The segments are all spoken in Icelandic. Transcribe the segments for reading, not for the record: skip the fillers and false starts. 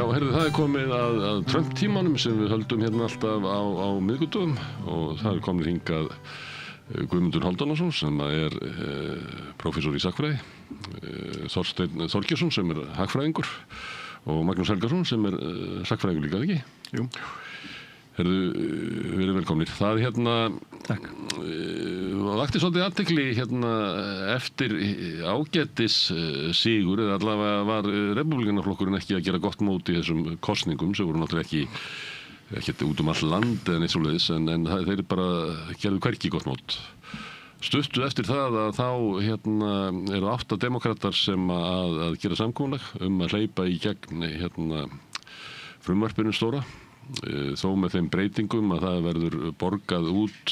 Já, heyrðu, það komið að Trump-tímanum sem við höldum hérna alltaf á miðvikudögum og það komið hingað Guðmundur Hálfdanarson sem prófessor í sagnfræði, Þorsteinn Þorgeirsson sem hagfræðingur og Magnús Helgason sem sagnfræðingur líka, ekki? Jú. Heyrðu, verið velkomnir. Það Takk. Vakti svolítið athygli eftir ágætis sigur, eða allavega var repúblikanaflokkurinn ekki að gera gott mót í þessum kosningum sem voru náttúrulega ekki út all land eða neitt svoleiðis, en þeir bara gerðu hvergi gott mót. Stuttu eftir það að þá eru 8 demokratar sem að gera samkomulag að hleypa í gegn frumvarpinu stóra, þó með þeim breytingum að það verður borgað út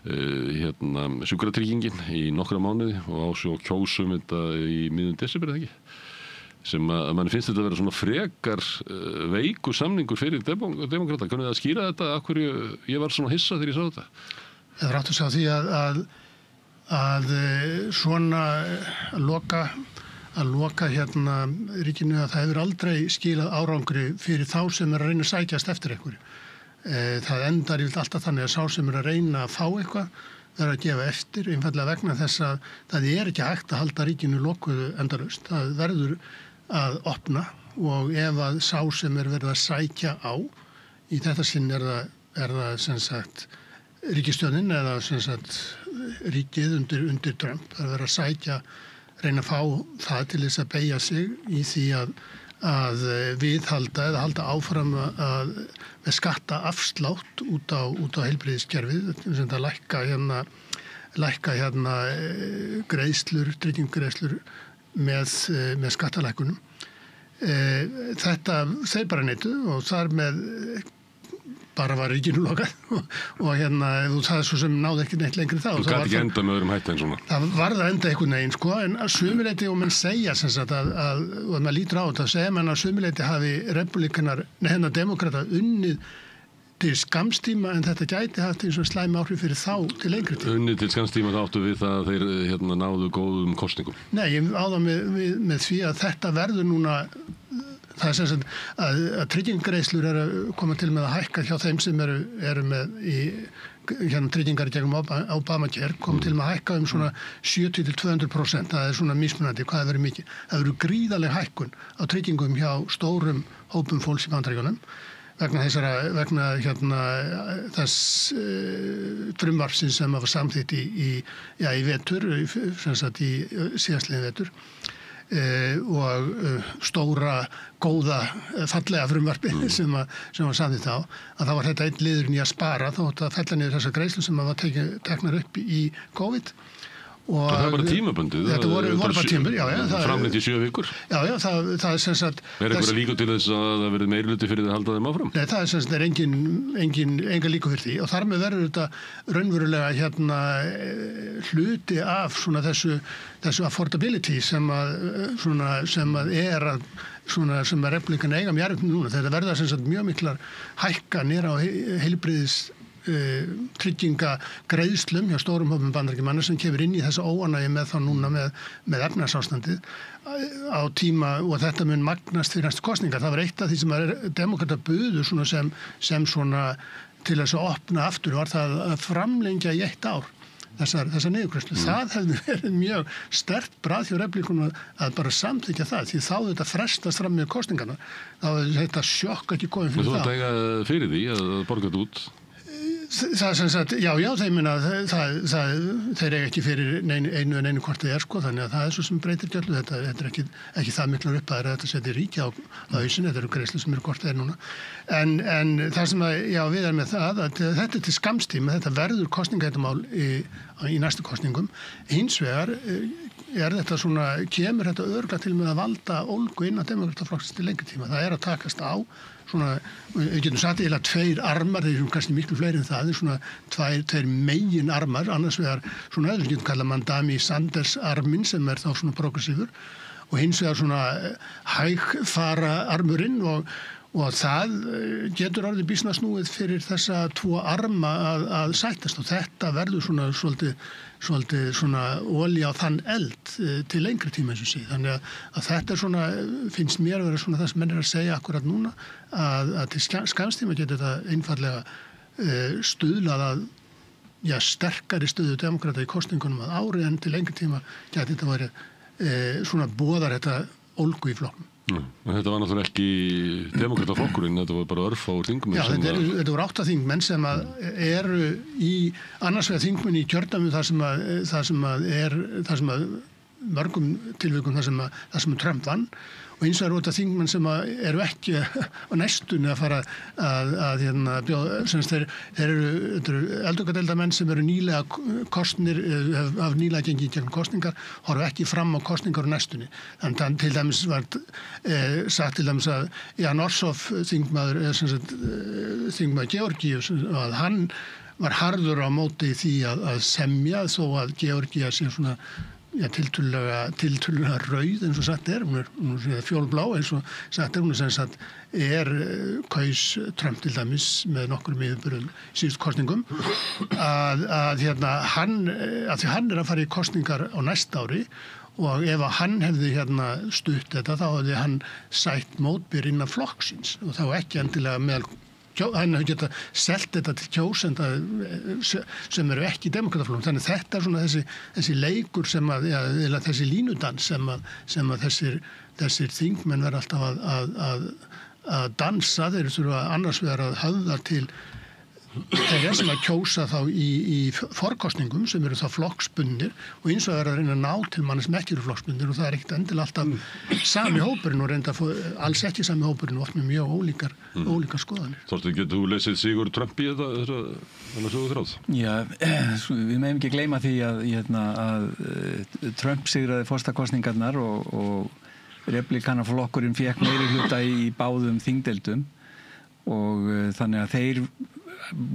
sjúkratryggingin í nokkra mánuði og svo kjósum þetta í miðjum desember, eða ekki? Sem að mann finnst þetta að vera svona frekar veikur samningur fyrir demokrata. Kannið að skýra þetta, af hverju ég var svona hissa þegar ég sá þetta? Það er átt að sjá því að svona að loka ríkinu, að það hefur aldrei skilað árangri fyrir þá sem að reyna að sækjast eftir einhverju. Það endar alltaf þannig að sá sem að reyna að fá eitthvað verður að gefa eftir, einfaldlega vegna þess að það ekki hægt að halda ríkinu lokuðu endalaust. Það verður að opna, og ef að sá sem verið að sækja á, í þetta sinn það sem sagt ríkisstjórnin eða sem sagt ríkið undir Trump, það verður að sækja, reyna að fá það til þess að beygja sig í því að viðhalda eða halda áfram með skattaafslátt út á heilbrigðiskerfið, sem það lækka greiðslur, tryggingagreiðslur með skattalækkunum. Þetta þeir bara neituðu, og þar með bara var ríkinu lokað og það svo sem náði ekki neitt lengri þá. Þú gæti ekki enda með öðrum hætti en svona. Það varð að enda einhvern veginn, en að sumuleyti, og menn segja sem sagt og maður lítur á þetta, segja menn að sumuleyti hafi demokrata unnið til skamstíma, en þetta gæti haft eins og slæmi áhrif fyrir þá til lengri tíma. Unnið til skamstíma, þá áttu við það að þeir náðu góðum kosningum. Nei, ég á það með því að þetta verður núna. Það sem sagt að tryggingagreiðslur að koma til með að hækka hjá þeim sem eru með tryggingar í gegnum Obamacare, kom til með að hækka svona 70–200%. Það svona mismunandi hvað það verður mikið. Það verður gríðarleg hækkun á tryggingum hjá stórum hópum fólks í Bandaríkjunum vegna þess frumvarpsins sem var samþykkt í vetur, sem sagt í síðastliðinn vetur. Og stóra, góða, fallega frumvarpi sem var samþykkt þá, að það var þetta einn liðurinn í að spara, þá átti að fella niður þessar greiðslur sem var teknar upp í COVID. Og það bara tímabundið? Þetta voru bara tímabundið, já. Framlengt í 7 vikur? Já, það sem sagt. Einhverja líkur til þess að það verið meirihluti fyrir að halda þeim áfram? Nei, það sem sagt enga líkur fyrir því, og þar með verður þetta raunverulega hluti af svona þessu affordability sem repúblikana eiga með jarðum núna. Þetta verða sem sagt mjög miklar hækkanir á heilbrigðis tryggingagreiðslum hjá stórum hópum Bandaríkjamanna sem kemur inn í þessa óánægju með þá núna með efnahagsástandið á tíma, og þetta mun magnast fyrir næstu kosningar. Það var eitt af því sem demokrata buðu svona sem svona til þess að opna aftur, var það að framlengja í 1 ár þessar niðurgreiðslur. Það hefði verið mjög sterkt bragð hjá repúblikunum að bara samþykkja það, því þá þetta frestast fram með kosningarna. Þá hefði þetta sjokk ekki komið fyrir það. Þú ætti eiga fyrir því að borga þetta út? Það sem sagt, já, þeir minna þeir eiga ekki fyrir einu hvort þið þannig að það svo sem breytir gjöldlu. Þetta er ekki það miklar upphæðir að þetta setja ríki á hausinn, þetta eru greiðslur sem eru hvort þeir núna. En það sem við erum með það, að þetta er til skamstíma, þetta verður kosningahættumál í næstu kosningum. Hins vegar þetta svona, kemur þetta örugglega til með að valda ólgu innan demokrataflokksins til lengri tíma. Það að takast á svona, við getum sagt eiginlega 2 armar, þeir eru kannski miklu fleiri en það, svona 2 megin armar, annars vegar svona öðru getum kallað Mandami Sanders arminn sem þá svona progressífur, og hins vegar svona hægfara armurinn, Og það getur orðið býsna snúið fyrir þessa tvo arma að sættast og þetta verður svona svolítið svona olía á þann eld til lengri tíma eins og sé. Þannig að þetta svona, finnst mér að vera svona það sem menn að segja akkurat núna að til skamstíma getur þetta einfallega stuðlað að sterkari stöðu demokrata í kosningunum að ári en til lengri tíma getur þetta verið svona boðar þetta ólgu í flokknum. Þetta var náttúrulega ekki demokrataflokkurinn, þetta var bara örfáir þingmenn. Já, þetta voru 8 þingmenn sem eru í annars vegar þingmenn í kjördæmi þar sem mörgum tilvikum þar sem Trump vann og eins og eru þetta þingmenn sem eru ekki á næstunni að fara að bjóða, þeir eru eldungadeildarmenn sem eru nýlega kosnir, hafa nýlega gengið gegn kosningar, horfa ekki fram á kosningar á næstunni. Þannig til dæmis var sagt til dæmis að Jan Ossoff þingmaður Georgíu, að hann var harður á móti því að semja þó að Georgía sé svona tiltölulega rauð eins og sagt hún er fjólblá eins og sagt hún sem sagt kaus Trump til dæmis með nokkrum yfirburðum síðust kosningum að hann er að fara í kosningar á næsta ári og ef hann hefði stutt þetta þá hefði hann sætt mótbyr innan flokksins og þá ekki endilega meðal hann hefur getað selt þetta til kjósenda sem eru ekki í demokrataflokkum. Þannig þetta er svona þessi leikur eða þessi línudans sem að þessir þingmenn verða alltaf að dansa. Þeir þurfa annars vegar að höfða til þeirra sem að kjósa þá í forkostningum sem eru þá flokksbundnir og eins og að reyna að ná til manni sem ekki eru flokksbundnir og það er ekkert endilega alltaf sami hópurinn og reynda alls ekki sami hópurinn og oft með mjög ólíkar skoðanir. Þorsteinn, getur þú lesið Sigur Trump í þetta söguþráð? Já, við megum ekki gleyma því að Trump sigraði forsetakosningarnar og republikanaflokkurinn fékk meiri hluta í báðum þingdeildum og þannig að þeir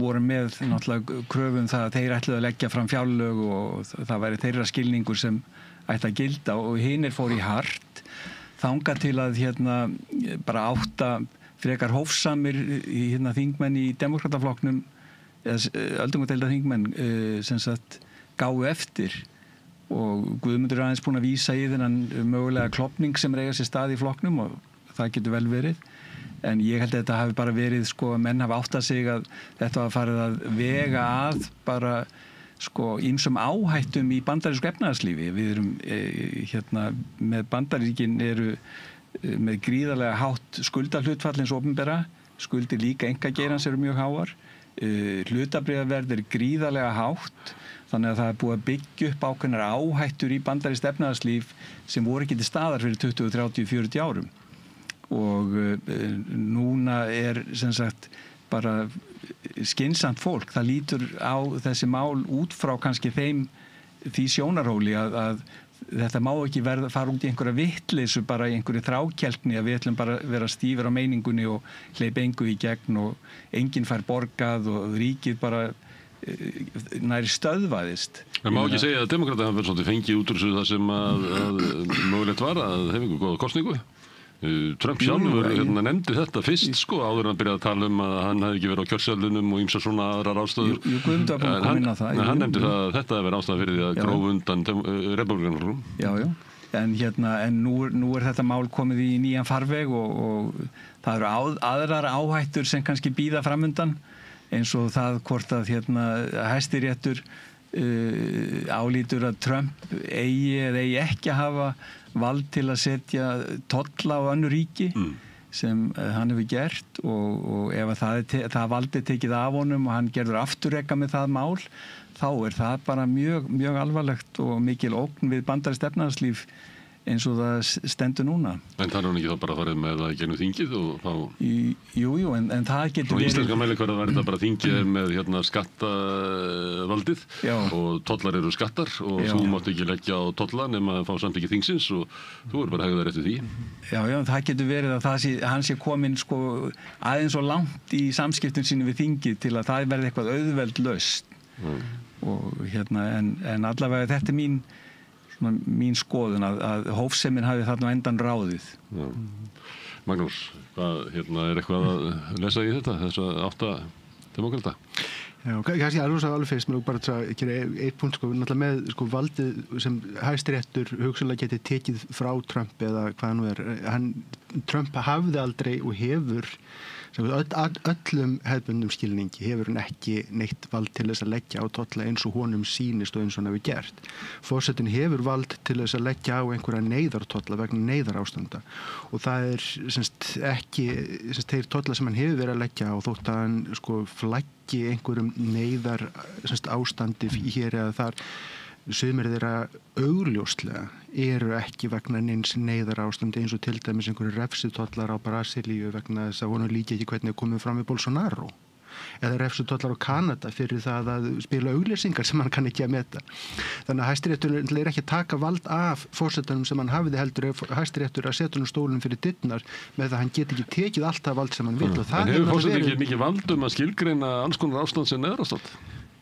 voru með náttúrulega kröfum það að þeir ætluðu að leggja fram fjárlög og það væri þeirra skilningur sem ætti að gilda og hinir fór í hart þangað til að bara 8 frekar hófsamir þingmenn í demokrataflokknum eða öldungadeilda þingmenn sem sagt gáfu eftir og Guðmundur er aðeins búinn að vísa í þennan mögulega klofning sem eiga sér stað í flokknum og það getur vel verið. En ég held að þetta hafi bara verið, að menn hafa áttað sig að þetta var farið að vega að bara, ýmsum áhættum í bandarísku efnahagslífi. Við erum, með Bandaríkin eru með gríðarlega hátt skuldahlutfall eins opinbera, skuldir líka einkageirans eru mjög háar, hlutabréfaverð er gríðarlega hátt, þannig að það er búið að byggja upp ákveðnar áhættur í bandarískt efnahagslíf sem voru ekki til staðar fyrir 20, 30, 40 árum. Og núna er sem sagt bara skynsamt fólk, það lítur á þessi mál út frá kannski því sjónarhóli að þetta má ekki fara út í einhverja vitleysu bara í einhverju þrákelkni að við ætlum bara vera stífir á meiningunni og hleypa engu í gegn og enginn fær borgað og ríkið bara nær stöðvaðist. Það má ekki segja að demokrata hafa verið svolítið fengið út úr þessu það sem að mögulegt var að hefði einhver góða kosningu. Trump sjálfur nefndi þetta fyrst áður en hann byrjaði að tala að hann hefði ekki verið á kjörseðlunum og ýmsar svona aðrar ástæður. Hann nefndi það að þetta hefði verið ástæða fyrir því að grófa undan republikanaflokkum. En nú er þetta mál komið í nýjan farveg og það eru aðrar áhættur sem kannski bíða framundan eins og það hvort að Hæstiréttur álítur að Trump eigi eða eigi ekki að hafa vald til að setja tolla á önnur ríki sem hann hefur gert og ef það valdi tekið af honum og hann gerður afturreka með það mál þá er það bara mjög, mjög alvarlegt og mikil ógn við bandarískt efnahagslíf eins og það stendur núna. En það er hann ekki þá bara farið með það í gegnum þingið og þá... Jú, en það getur verið... Og íslenska mælikvarða var þetta bara þingið með skattavaldið og tollar eru skattar og þú mátt ekki leggja á tolla nema að fá samþykki þingsins og þú er bara hegðar eftir því. Já, það getur verið að hann sé komin aðeins og langt í samskiptum sínu við þingið til að það verði eitthvað auðveld lausn. Og en allavega þetta er mín skoðun að hófsemin hafi þarna endan ráðið. Magnús, hvað, eitthvað að lesa í þetta, þessa 8 demókrata? Já, kannski alveg fyrst, mér bara að gera eitt punkt, náttúrulega með valdið sem Hæstiréttur hugsanlega geti tekið frá Trump eða hvað nú Trump hafði aldrei og hefur öllum hefðbundum skilningi hefur hann ekki neitt vald til þess að leggja á tolla eins og honum sýnist og eins og hann hefur gert. Forsetinn hefur vald til þess að leggja á einhverja neyðartolla vegna neyðarástanda og það ekki þeir tolla sem hann hefur verið að leggja á þótt að hann flaggi einhverjum neyðar ástandi hér eða þar sumir þeirra augljóslega eru ekki vegna neins neyðarástandi eins og til dæmis einhverju refsitollar á Brasilíu vegna þess að honum líki ekki hvernig komið fram með Bolsonaro eða refsitollar á Kanada fyrir það að spila auglýsingar sem hann kann ekki að meta. Þannig að Hæstiréttur er ekki að taka vald af forsetanum sem hann hafiði heldur Hæstiréttur að setja honum stólinn fyrir dyrnar með það hann get ekki tekið allt það vald sem hann vill. En hefur forsetinn ekki mikið vald að skilgreina alls konar ástand sem neyðarástand?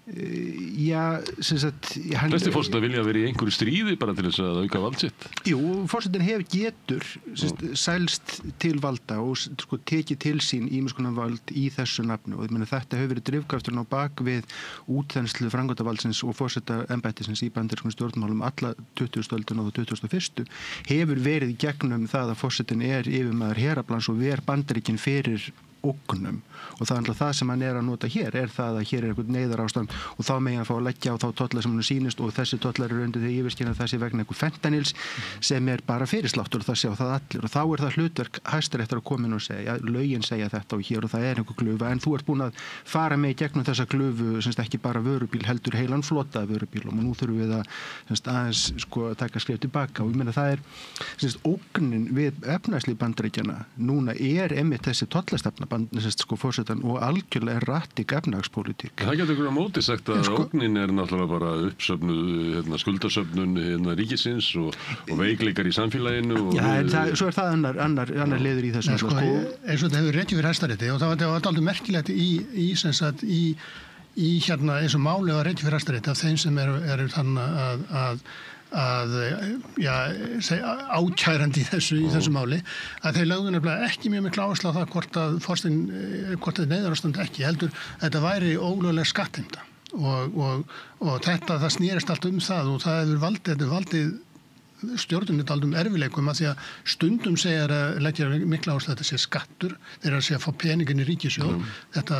Já, flestir forsetar vilja vera í einhverju stríði bara til þess að auka vald sitt. Jú, forsetinn getur sælst til valda og tekið til sín ýmiss konar vald í þessu nafnu og ég meina þetta hefur verið drifkrafturinn á bak við útþenslu framkvæmdarvaldsins og forsetaembættisins í bandarískum stjórnmálum alla 20. öldina og 21. hefur verið í gegnum það að forsetinn yfirmaður heraflans og ver Bandaríkin fyrir ógnum og það er það sem hann að nota hér það að hér einhvern neyðarástand og þá megin að fá að leggja á þá tolla sem hann sýnist og þessi tollar eru undir því yfirskynna það sé vegna einhver fentanils sem bara fyrirsláttur og það sjá það allir og þá það hlutverk Hæstiréttar að koma inn og segja, lögin segja þetta og hér og það einhver glufa en þú ert búin að fara með gegnum þessa glufu ekki bara vörubíl heldur heilan flota vörubíl og nú þurfum við að aðeins taka skref tilbaka og ég meina það ógnin við efnahagslíf Bandaríkjanna núna einmitt þessi tollastefna fórsetan og algjörlega erratík efnahagspólitík. Það getur ykkur á móti sagt að ógnin náttúrulega bara uppsöfnuð skuldasöfnun ríkisins og veikleikar í samfélaginu. Svo það annar liður í þessu. Eins og þetta hefur rekið fyrir Hæstarétti og það var aldrei merkilegt í eins og máli var rekið fyrir Hæstarétti af þeim sem eru þannig ákærandi í þessu máli að þeir lögðu nefnilega ekki mjög mikla áherslu á það hvort það neyðarástand ekki heldur þetta væri ólögleg skattheimta og það snerist allt það og það hefur valdið stjórnum erfileikum að því að stundum segir að leggja mikla áherslu að þetta sé skattur þeir að segja að fá peningin í ríkissjóð þetta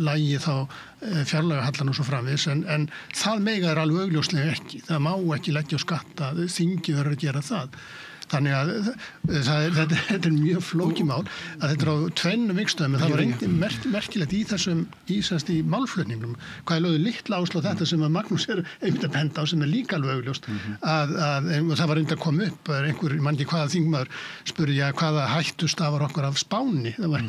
lægi þá fjárlagahallan og svo framvegis en það mega alveg augljóslega ekki það má ekki leggja á skatta þingið verður að gera það þannig að þetta mjög flókimál að þetta á tvennum vikstöðum en það var einnig merkilegt í málflutningum hvað lögðu litla áherslu á þetta sem að Magnús einmitt að benda á sem líka alveg augljóst að það var einnig að koma upp einhver, mann ekki hvaða þingmaður spurði hvaða hættu stafar okkur af Spáni það var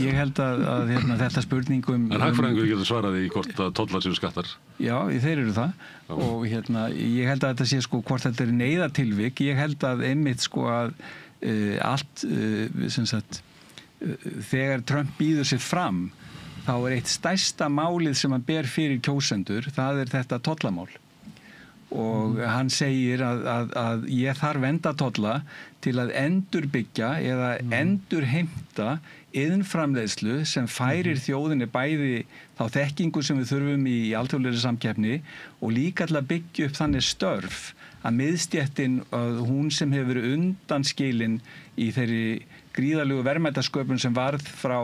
ég held að þetta spurningum en hagfræðingur getur svarað í hvort að tollar séu skattar já, þeir eru það og ég held að þetta sé hvort þetta er neyðartilvik, ég held að einmitt að allt þegar Trump býður sér fram þá er eitt stærsta málið sem hann ber fyrir kjósendur, það er þetta tollamál og hann segir að ég þarf endatolla til að endurbyggja eða endurheimta iðnframleiðslu sem færir þjóðinni bæði þá þekkingu sem við þurfum í alþjóðlegri samkeppni og líka til að byggja upp þannig störf að miðstéttin, hún sem hefur verið undanskilin í þeirri gríðarlegu verðmætasköpun sem varð frá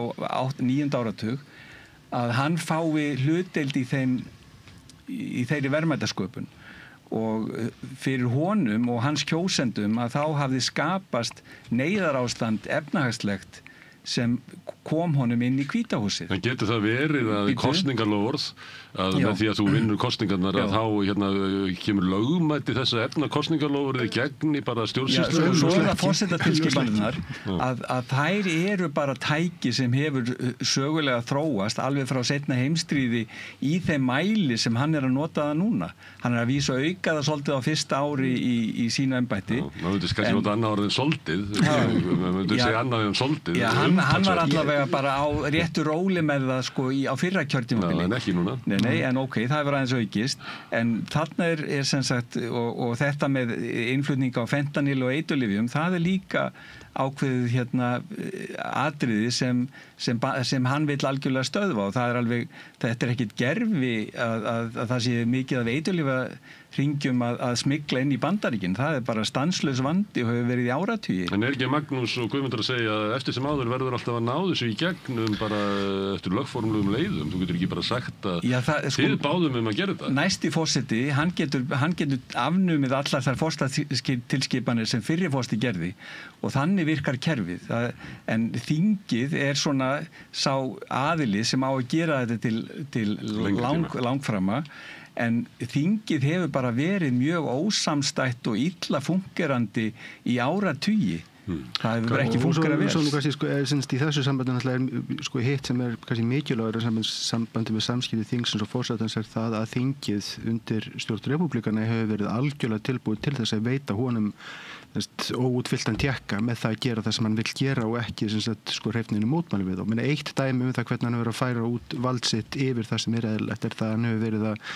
9. áratug, að hann fái hlutdeild í þeirri verðmætasköpun og fyrir honum og hans kjósendum að þá hafði skapast neyðarástand efnahagslegt sem kom honum inn í Hvíta húsið. En getur það verið að kosningarloforð að með því að þú vinnur kosningarnar að þá kemur lögmæti þess að efna kosningarloforðið gegn í bara stjórnsýslu? Svo er það forsetatilskipanirnar að þær eru bara tæki sem hefur sögulega þróast alveg frá seinna heimstríði í þeim mæli sem hann er að nota það núna. Hann er að vísa auka það svolítið á fyrsta ári í sínu embætti. Maður myndi kannski nota annað orðið en soldið. Maður myndi segja annað en soldið. hann var allavega bara á réttu róli með það sko á fyrra kjörtímabili. En ekki núna. Nei, en ok, það hefur aðeins aukist. En þarna er sem sagt, og þetta með innflutning á fentanil og eiturlyfjum, það líka ákveðið atriði sem hann vill algjörlega stöðva og það alveg, þetta ekkit gervi að það sé mikið af eiturlyfjahringjum að smygla inn í Bandaríkin. Það bara stanslaus vandi og hefur verið í áratugi. En ekki Magnús og Guðmundur að segja að eftir sem áður verður alltaf að ná þessu í gegnum bara eftir lögformlegum leiðum. Þú getur ekki bara sagt að þið báðum að gera þetta. Næsti forseti, hann getur afnumið allar þær forstatilskipanir sem fyrri forsti gerði og þannig virkar kerfið. En þingið er svona sá aðili sem á að gera þetta til langframa. En þingið hefur bara verið mjög ósamstætt og illa fungerandi í áratugi. Það hefur bara ekki fungerað vel. Svo nú kannski í þessu sambandi náttúrulega hitt sem kannski mikilvægur sambandi með samskipti þingsins og forsetans það að þingið undir stjórn repúblikana hefur verið algjörlega tilbúið til þess að veita honum óútfylltan tékka með það að gera það sem hann vill gera og ekki hreyfninu mótmæli við og eitt dæmi það hvernig hann hefur verið að færa út vald sitt yfir það sem eðlilegt það að hann hefur verið að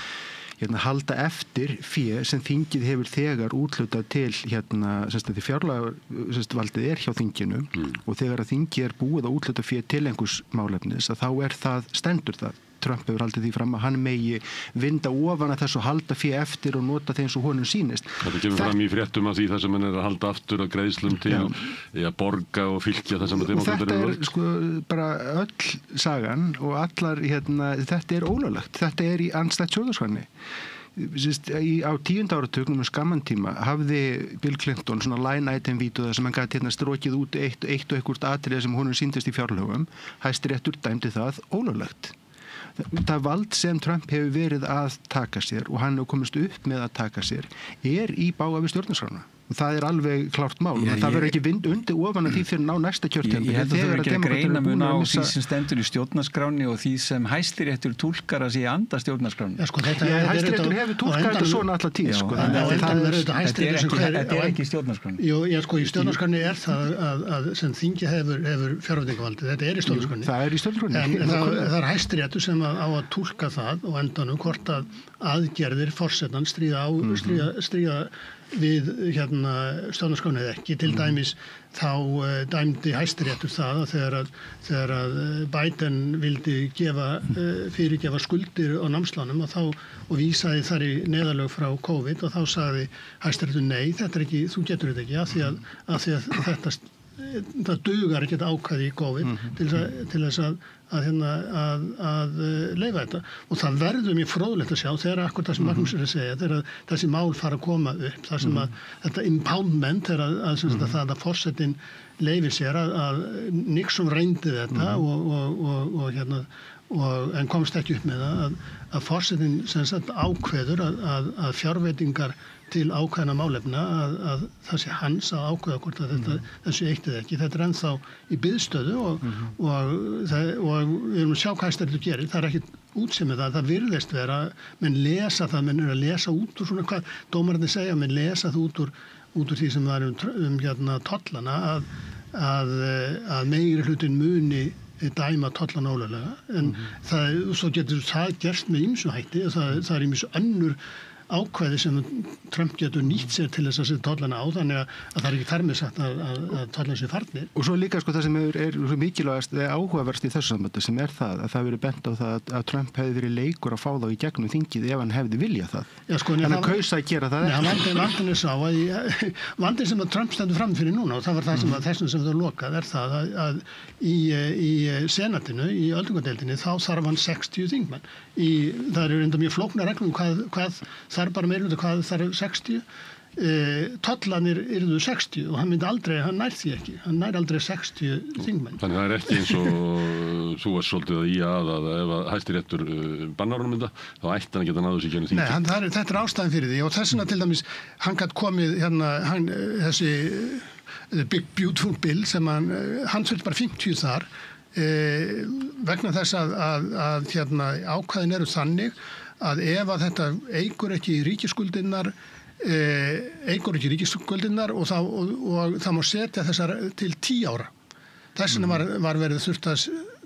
halda eftir fé sem þingið hefur þegar úthlutað til því fjárlagavaldið hjá þinginu og þegar að þingið búið að úthluta fé til einhvers málefnis að þá stendur það. Trump hefur haldið því fram að hann megi vinda ofan að þessu halda fé eftir og nota þeim svo honum sýnist. Þetta kemur fram í fréttum af því það sem hann að halda aftur að greiðslum til að borga og fylgja það sem að demókratar eru. Þetta bara öll sagan og allar þetta ólöglegt. Þetta í andstætt stjórnarskránni. Á 10. áratugnum skamman tíma hafði Bill Clinton svona line item vídeó sem hann gat strokið út eitt og einhvert atriði sem honum sýndist í fjárlögum. Hæstiréttur dæmdi það ólöglegt. Það vald sem Trump hefur verið að taka sér og hann hefur komist upp með að taka sér í bága við stjórnarskrána. Það alveg klárt mál. Það verður ekki undir ofan að því fyrir ná næsta kjörtímabili. Ég held að það verður ekki að greina mun á því sem stendur í stjórnarskráni og því sem Hæstiréttur túlkar að sé anda stjórnarskráni. Hæstiréttur hefur túlkað þetta svona alla tíð. Þetta ekki í stjórnarskráni. Í stjórnarskráni það að sem þingi hefur fjárveitingavaldið. Þetta í stjórnarskráni. Það í stjórnarskráni. En það Hæstiréttur sem á að túlka það og endanum hvort að aðgerðir forsetan stríða við stjórnarskráni eða ekki. Til dæmis þá dæmdi Hæstiréttur það að þegar að Biden vildi fyrirgefa skuldir á námslánum og vísaði þar í neyðarlög frá COVID og þá sagði Hæstiréttur nei, þetta ekki, þú getur þetta ekki af því að það dugar ekki ákvæði í COVID til þess að leyfa þetta og það verður mjög fróðlegt að sjá þegar akkur það sem Magnús að segja þegar þessi mál fara að koma upp þar sem að þetta impoundment það að forsetinn leyfir sér að Nixon reyndi þetta en komst ekki upp með það að forsetinn ákveður að fjárveitingar til ákveðna málefna að það sé hans að ákveða hvort að þessu eitt eða ekki. Þetta ennþá í biðstöðu og við erum að sjá hvað Hæstiréttur gerir. Það ekki útsemið það virðist vera, menn lesa það, menn að lesa út úr svona hvað dómararnir segja, menn lesa það út úr því sem það tollana að meiri hlutin muni dæma tollan ólöglega en svo getur það gerst með ýmsu hætti og það ýmis önnur ákvæði sem Trump getur nýtt sér til þess að setja tollana á þannig að það ekki þar með sagt að tollan sé farnir. Og svo líka það sem er mikilvægast eða áhugaverst í þessu sambandi sem það að það verið bent á það að Trump hefði verið leikur að fá þá í gegnum þingið ef hann hefði viljað það. En hann kaus að gera það ekki. Vandinn er sá að vandinn sem að Trump stendur fram fyrir núna og það var það sem þessum sem það lokað það að í senatinu, í öldungadeildinni þá þarf hann 60 þingmenn. Það eru enda mjög flóknar reglum hvað þarf bara meirhluta hvað þarf 60 tollanir yrðu 60 og hann nær því ekki hann nær aldrei 60 þingmenn. Þannig það ekki eins og þú svolítið að ef að Hæstiréttur bannar honum þetta þá ætti hann að geta náðu sig gennum þingi. Nei, þetta ástæðan fyrir því og þessuna til dæmis hann gat komið þessi Big Beautiful Bill sem hann þurfti bara 50 þar vegna þess að ákvæðin eru þannig að ef að þetta eykur ekki ríkisskuldinnar og það má setja þessar til 10 ára Þess vegna var verið þurft að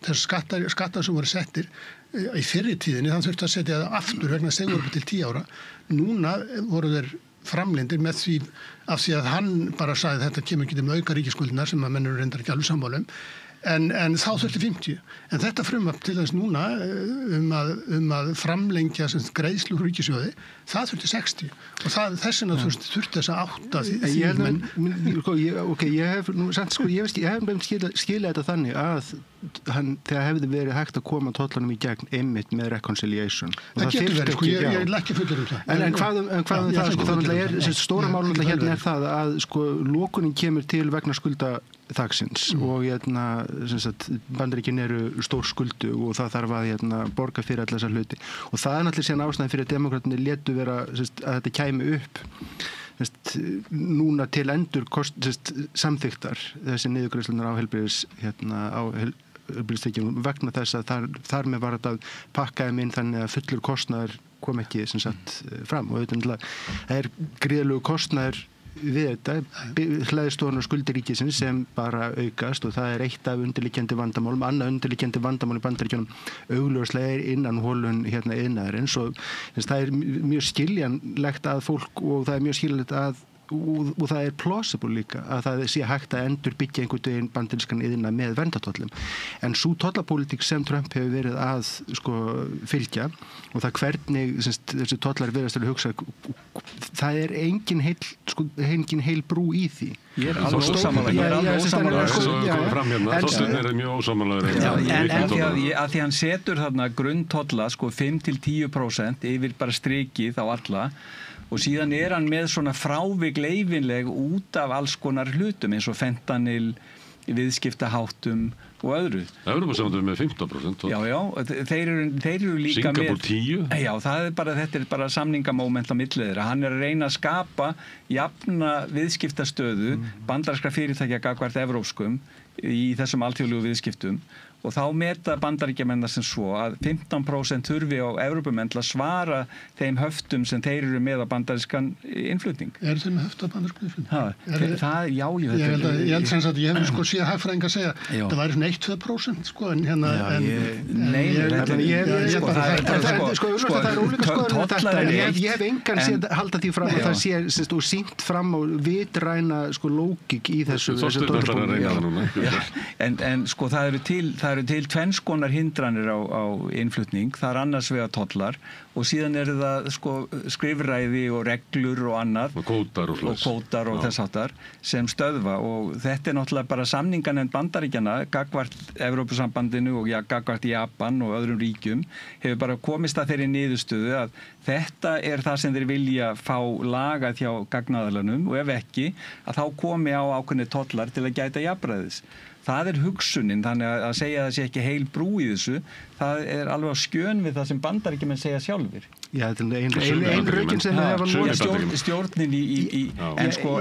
þessar skattar sem voru settir í fyrri tíðinni, þann þurft að setja það aftur vegna þess að þeir voru til 10 ára. Núna voru þeir framlendir með því af því að hann bara sagði þetta kemur ekki til með auka ríkisskuldina sem að menn eru reyndar ekki alveg sammála en þá þurfti 50. En þetta frumvarp til þess núna að framlengja greiðslur úr ríkissjóði, það þurfti 60 og þess vegna þurfti þess að 8 þingmenn. Ég hef skilað þetta þannig að þegar hefði verið hægt að koma tollanum í gegn einmitt með reconciliation. Það getur verið, ég vil ekki fullur það. En hvað um það, þannig stóra málum hérna er það að lokunin kemur til vegna skuldadagsins og Bandaríkin eru stór skuldu og það þarf að borga fyrir allar þessar hluti og það er náttúrulega síðan ástæðan fyrir að demókratarnir létu vera að þetta kæmi upp núna til endur samþyktar þessi niðurgreiðslunar á heilbrigðistekjum vegna þess að þar með var þetta pakka þeim inn þannig að fullur kostnaður kom ekki fram og það er gríðarlegur kostnaður við þetta hlæðistofan og skuldaríkisins sem bara aukast og það er eitt af undirliggjandi vandamálum. Annað undirliggjandi vandamál í Bandaríkjunum augljóslega er innan hólun iðnaðarins og það er mjög skiljanlegt að fólk og það er mjög skiljanlegt og það er plausible líka að það sé hægt að endurbyggja einhvern veginn bandarískan iðnað með verndartollum. En sú tollapólitík sem Trump hefur verið að fylgja og það hvernig þessi tollar virðast að hugsa, það er engin heil brú í því. Ég er alveg ósammála. Þorsteinn er mjög ósammála. En að því hann setur þarna grunntolla 5-10% yfir bara strikið á alla og síðan er hann með svona frávik leyfinleg út af alls konar hlutum eins og fentanyl, viðskiptaháttum og öðru. Evrópusambandið með 15%. Já, þeir eru líka Singapur með 10. Já, þetta er bara samningamóment á milli þeirra. Hann er að reyna að skapa jafna viðskiptastöðu bandarískra fyrirtækja gagnvart evrópskum í þessum alþjóðlegu viðskiptum og þá meta Bandaríkjamenn sem svo að 15% þurfi á Evrópumenn til að svara þeim höftum sem þeir eru með á bandarískan innflutning. Eru þeir með höft á bandarískan innflutning? Ég held sem sagt, ég hef síðan hagfræðingar að segja það væri svona 1-2% það er ólíka skoðun þetta en ég hef engan séð halda því fram að það sé og sýnt fram á vitræna lógik í þessu en það eru til tvenns konar hindranir á innflutning. Það er annars vegar tollar og síðan eru það skrifræði og reglur og annað og kvótar og þess háttar sem stöðva og þetta er náttúrulega bara samninganefnd Bandaríkjanna gagnvart Evrópusambandinu og gagnvart Japan og öðrum ríkjum hefur bara komist að þeirri niðurstöðu að þetta er það sem þeir vilja fá lagað hjá gagnaðalanum og ef ekki að þá komi á ákveðnir tollar til að gæta jafnræðis. Það er hugsunin, þannig að segja að það sé ekki heil brú í þessu, það er alveg á skjön við það sem Bandaríkjamenn segja sjálfir. Já, þetta er ein rökin sem það hefa notað. Stjórnin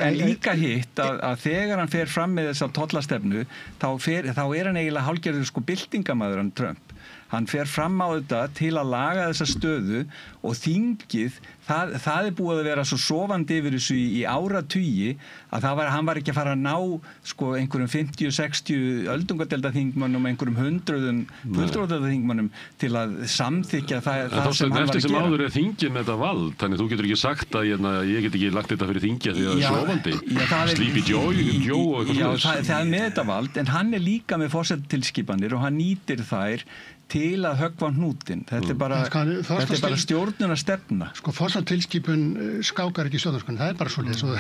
en líka hitt að þegar hann fer fram með þessa tollastefnu, þá er hann eiginlega hálfgerður byltingamæður hann Trump. Hann fer fram á þetta til að laga þessa stöðu og þingið, það er búið að vera svo sofandi yfir þessu í áratugi að hann var ekki að fara að ná einhverjum 50-60 öldungadeildarþingmönnum, einhverjum 100 fulltrúadeildarþingmönnum til að samþykkja það sem hann var að gera. Eftir sem áður er þingið með þetta vald, þannig þú getur ekki sagt að ég get ekki lagt þetta fyrir þingið því að það er sofandi. Sleepy Joe og eitthvað. Já, það er með þetta vald, en hann er líka með forsetatilskipanir og hann nýtir þær til að höggva hnútinn. Þetta er bara stjórnunarstefna. Forsetatilskipun skákar ekki stjórnarskránni, það er bara svoleiðis og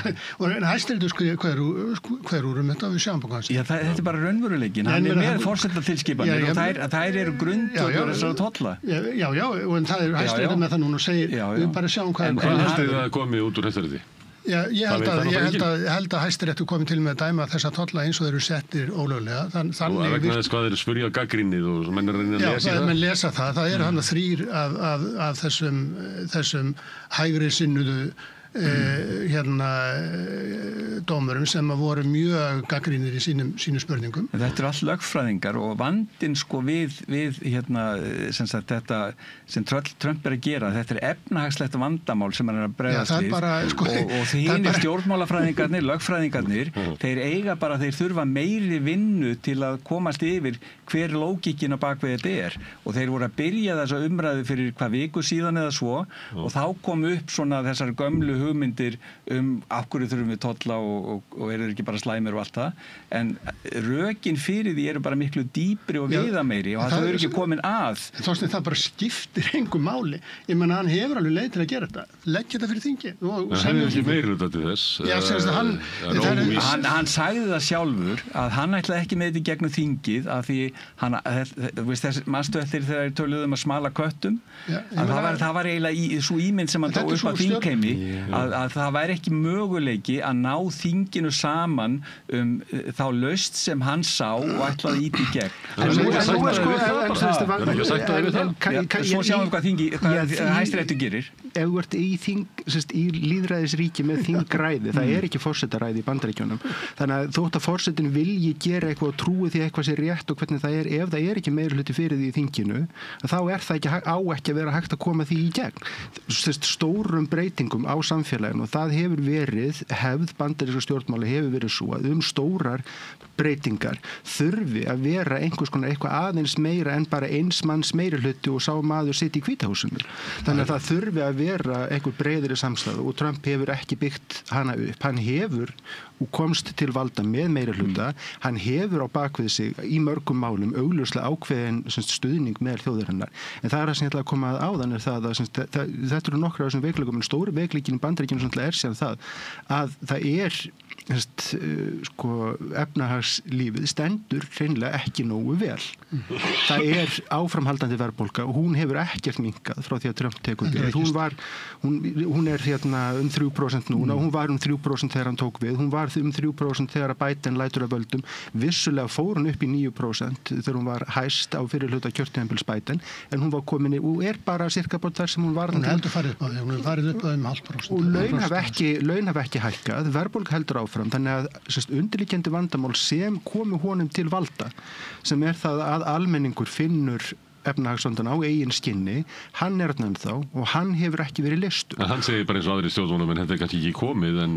Hæstiréttur hver úr þetta við sjáum búin. Já, þetta er bara raunveruleikinn. Hann er með forsetatilskipanir og þær eru grundvöllur þessara tolla. Já, og það er Hæstiréttur með það núna og segir, við bara sjáum hvað er það komið út úr Hæstarétti? Já, ég held að Hæstiréttur komið til með að dæma þessa tolla eins og þeir eru settir ólöglega. Og vegna þess hvað þeir spurja gagnrýnið og menn er að reyna að lesa það? Já, menn lesa það. Það eru hann að 3 af þessum hægri sinnuðu dómurum sem að voru mjög gaggrínir í sínum spurningum. Þetta allt lögfræðingar og vandinn sko við sem sagt þetta sem Trump að gera, þetta efnahagslegt vandamál sem hann að bregðast við bara, sko, og þínir stjórnmálafræðingarnir, lögfræðingarnir, þeir þurfa meiri vinnu til að komast yfir hver lógíkin á bakvið þetta og þeir voru að byrja þessa umræðu fyrir hvað viku síðan eða svo og þá kom upp svona þessar gömlu hugmyndir af hverju þurfum við tolla og eru þeir ekki bara slæmir og allt það en rökin fyrir því eru bara miklu dýpri og viðameiri og það eru ekki komin að. Þorsteinn, það bara skiptir engu máli. Ég meina, hann hefur alveg leið til að gera þetta. Leggja þetta fyrir þingi. Hann hefur ekki meirihluta til þess. Já, segist hann sagði það sjálfur að hann ætlaði ekki með þetta í gegnum þingið af því manstu eftir þegar töluðum að smala köttum að það var eiginlega svo ímynd sem hann tók upp á þingheimi að það væri ekki möguleiki að ná þinginu saman þá lausn sem hann sá og ætlaði í gegn. Svo sjáum við hvað þingi Hæstiréttur gerir. Ef þú ert í lýðræðisríki með þingræði, það ekki forsetaræði í Bandaríkjunum. Þannig að þótt að forsetin vilji gera eitthvað og trúi því eitthvað sé rétt og hvernig það ef það ekki meirihluti fyrir því í þinginu, þá það ekki ekki að vera hægt að koma því í gegn. Stórum breytingum á samfélaginu og það hefur verið, hefð bandaríska stjórnmála hefur verið svo að stórar breytingar þurfi að vera einhvers konar eitthvað aðeins meira en bara eins manns meirihluti og sá maður sitt í Hvítahúsinu. Þannig að það þurfi að vera einhver breiðari samstæða og Trump hefur ekki byggt hana upp. Hann hefur og komst til valda með meirihluta. Hann hefur á bakvið sig í mörgum málum augljóslega ákveðin stuðning með þjóðarinnar. En það sem ég ætla að koma að áðan það að þetta eru nokkra af þessum veikleikum en stóri veikleikin í Bandaríkjunum síðan það að það efnahagslífið stendur hreinlega ekki nógu vel. Það áframhaldandi verðbólga og hún hefur ekkert minnkað frá því að Trump tekur við. Hún 3% núna, hún var 3% þegar hann tók við, hún var 3% þegar Biden lætur af völdum. Vissulega fór hún upp í 9% þegar hún var hæst á fyrirhluta kjörtímabils Biden, en hún var komin og bara cirka bort þar sem hún var. Hún heldur farið upp á því, hún hefur farið upp á því með 0,5%. Og laun hafa ekki hækkað, verðbólga heldur áfram, þannig að undirliggjandi vandamál sem komu honum til valda, sem það að almenningur finnur efnahagsvandann á eigin skinni, hann ennþá og hann hefur ekki verið leystur. Hann segir bara eins og aðrir stjórnmálamenn en þetta kannski ekki komið en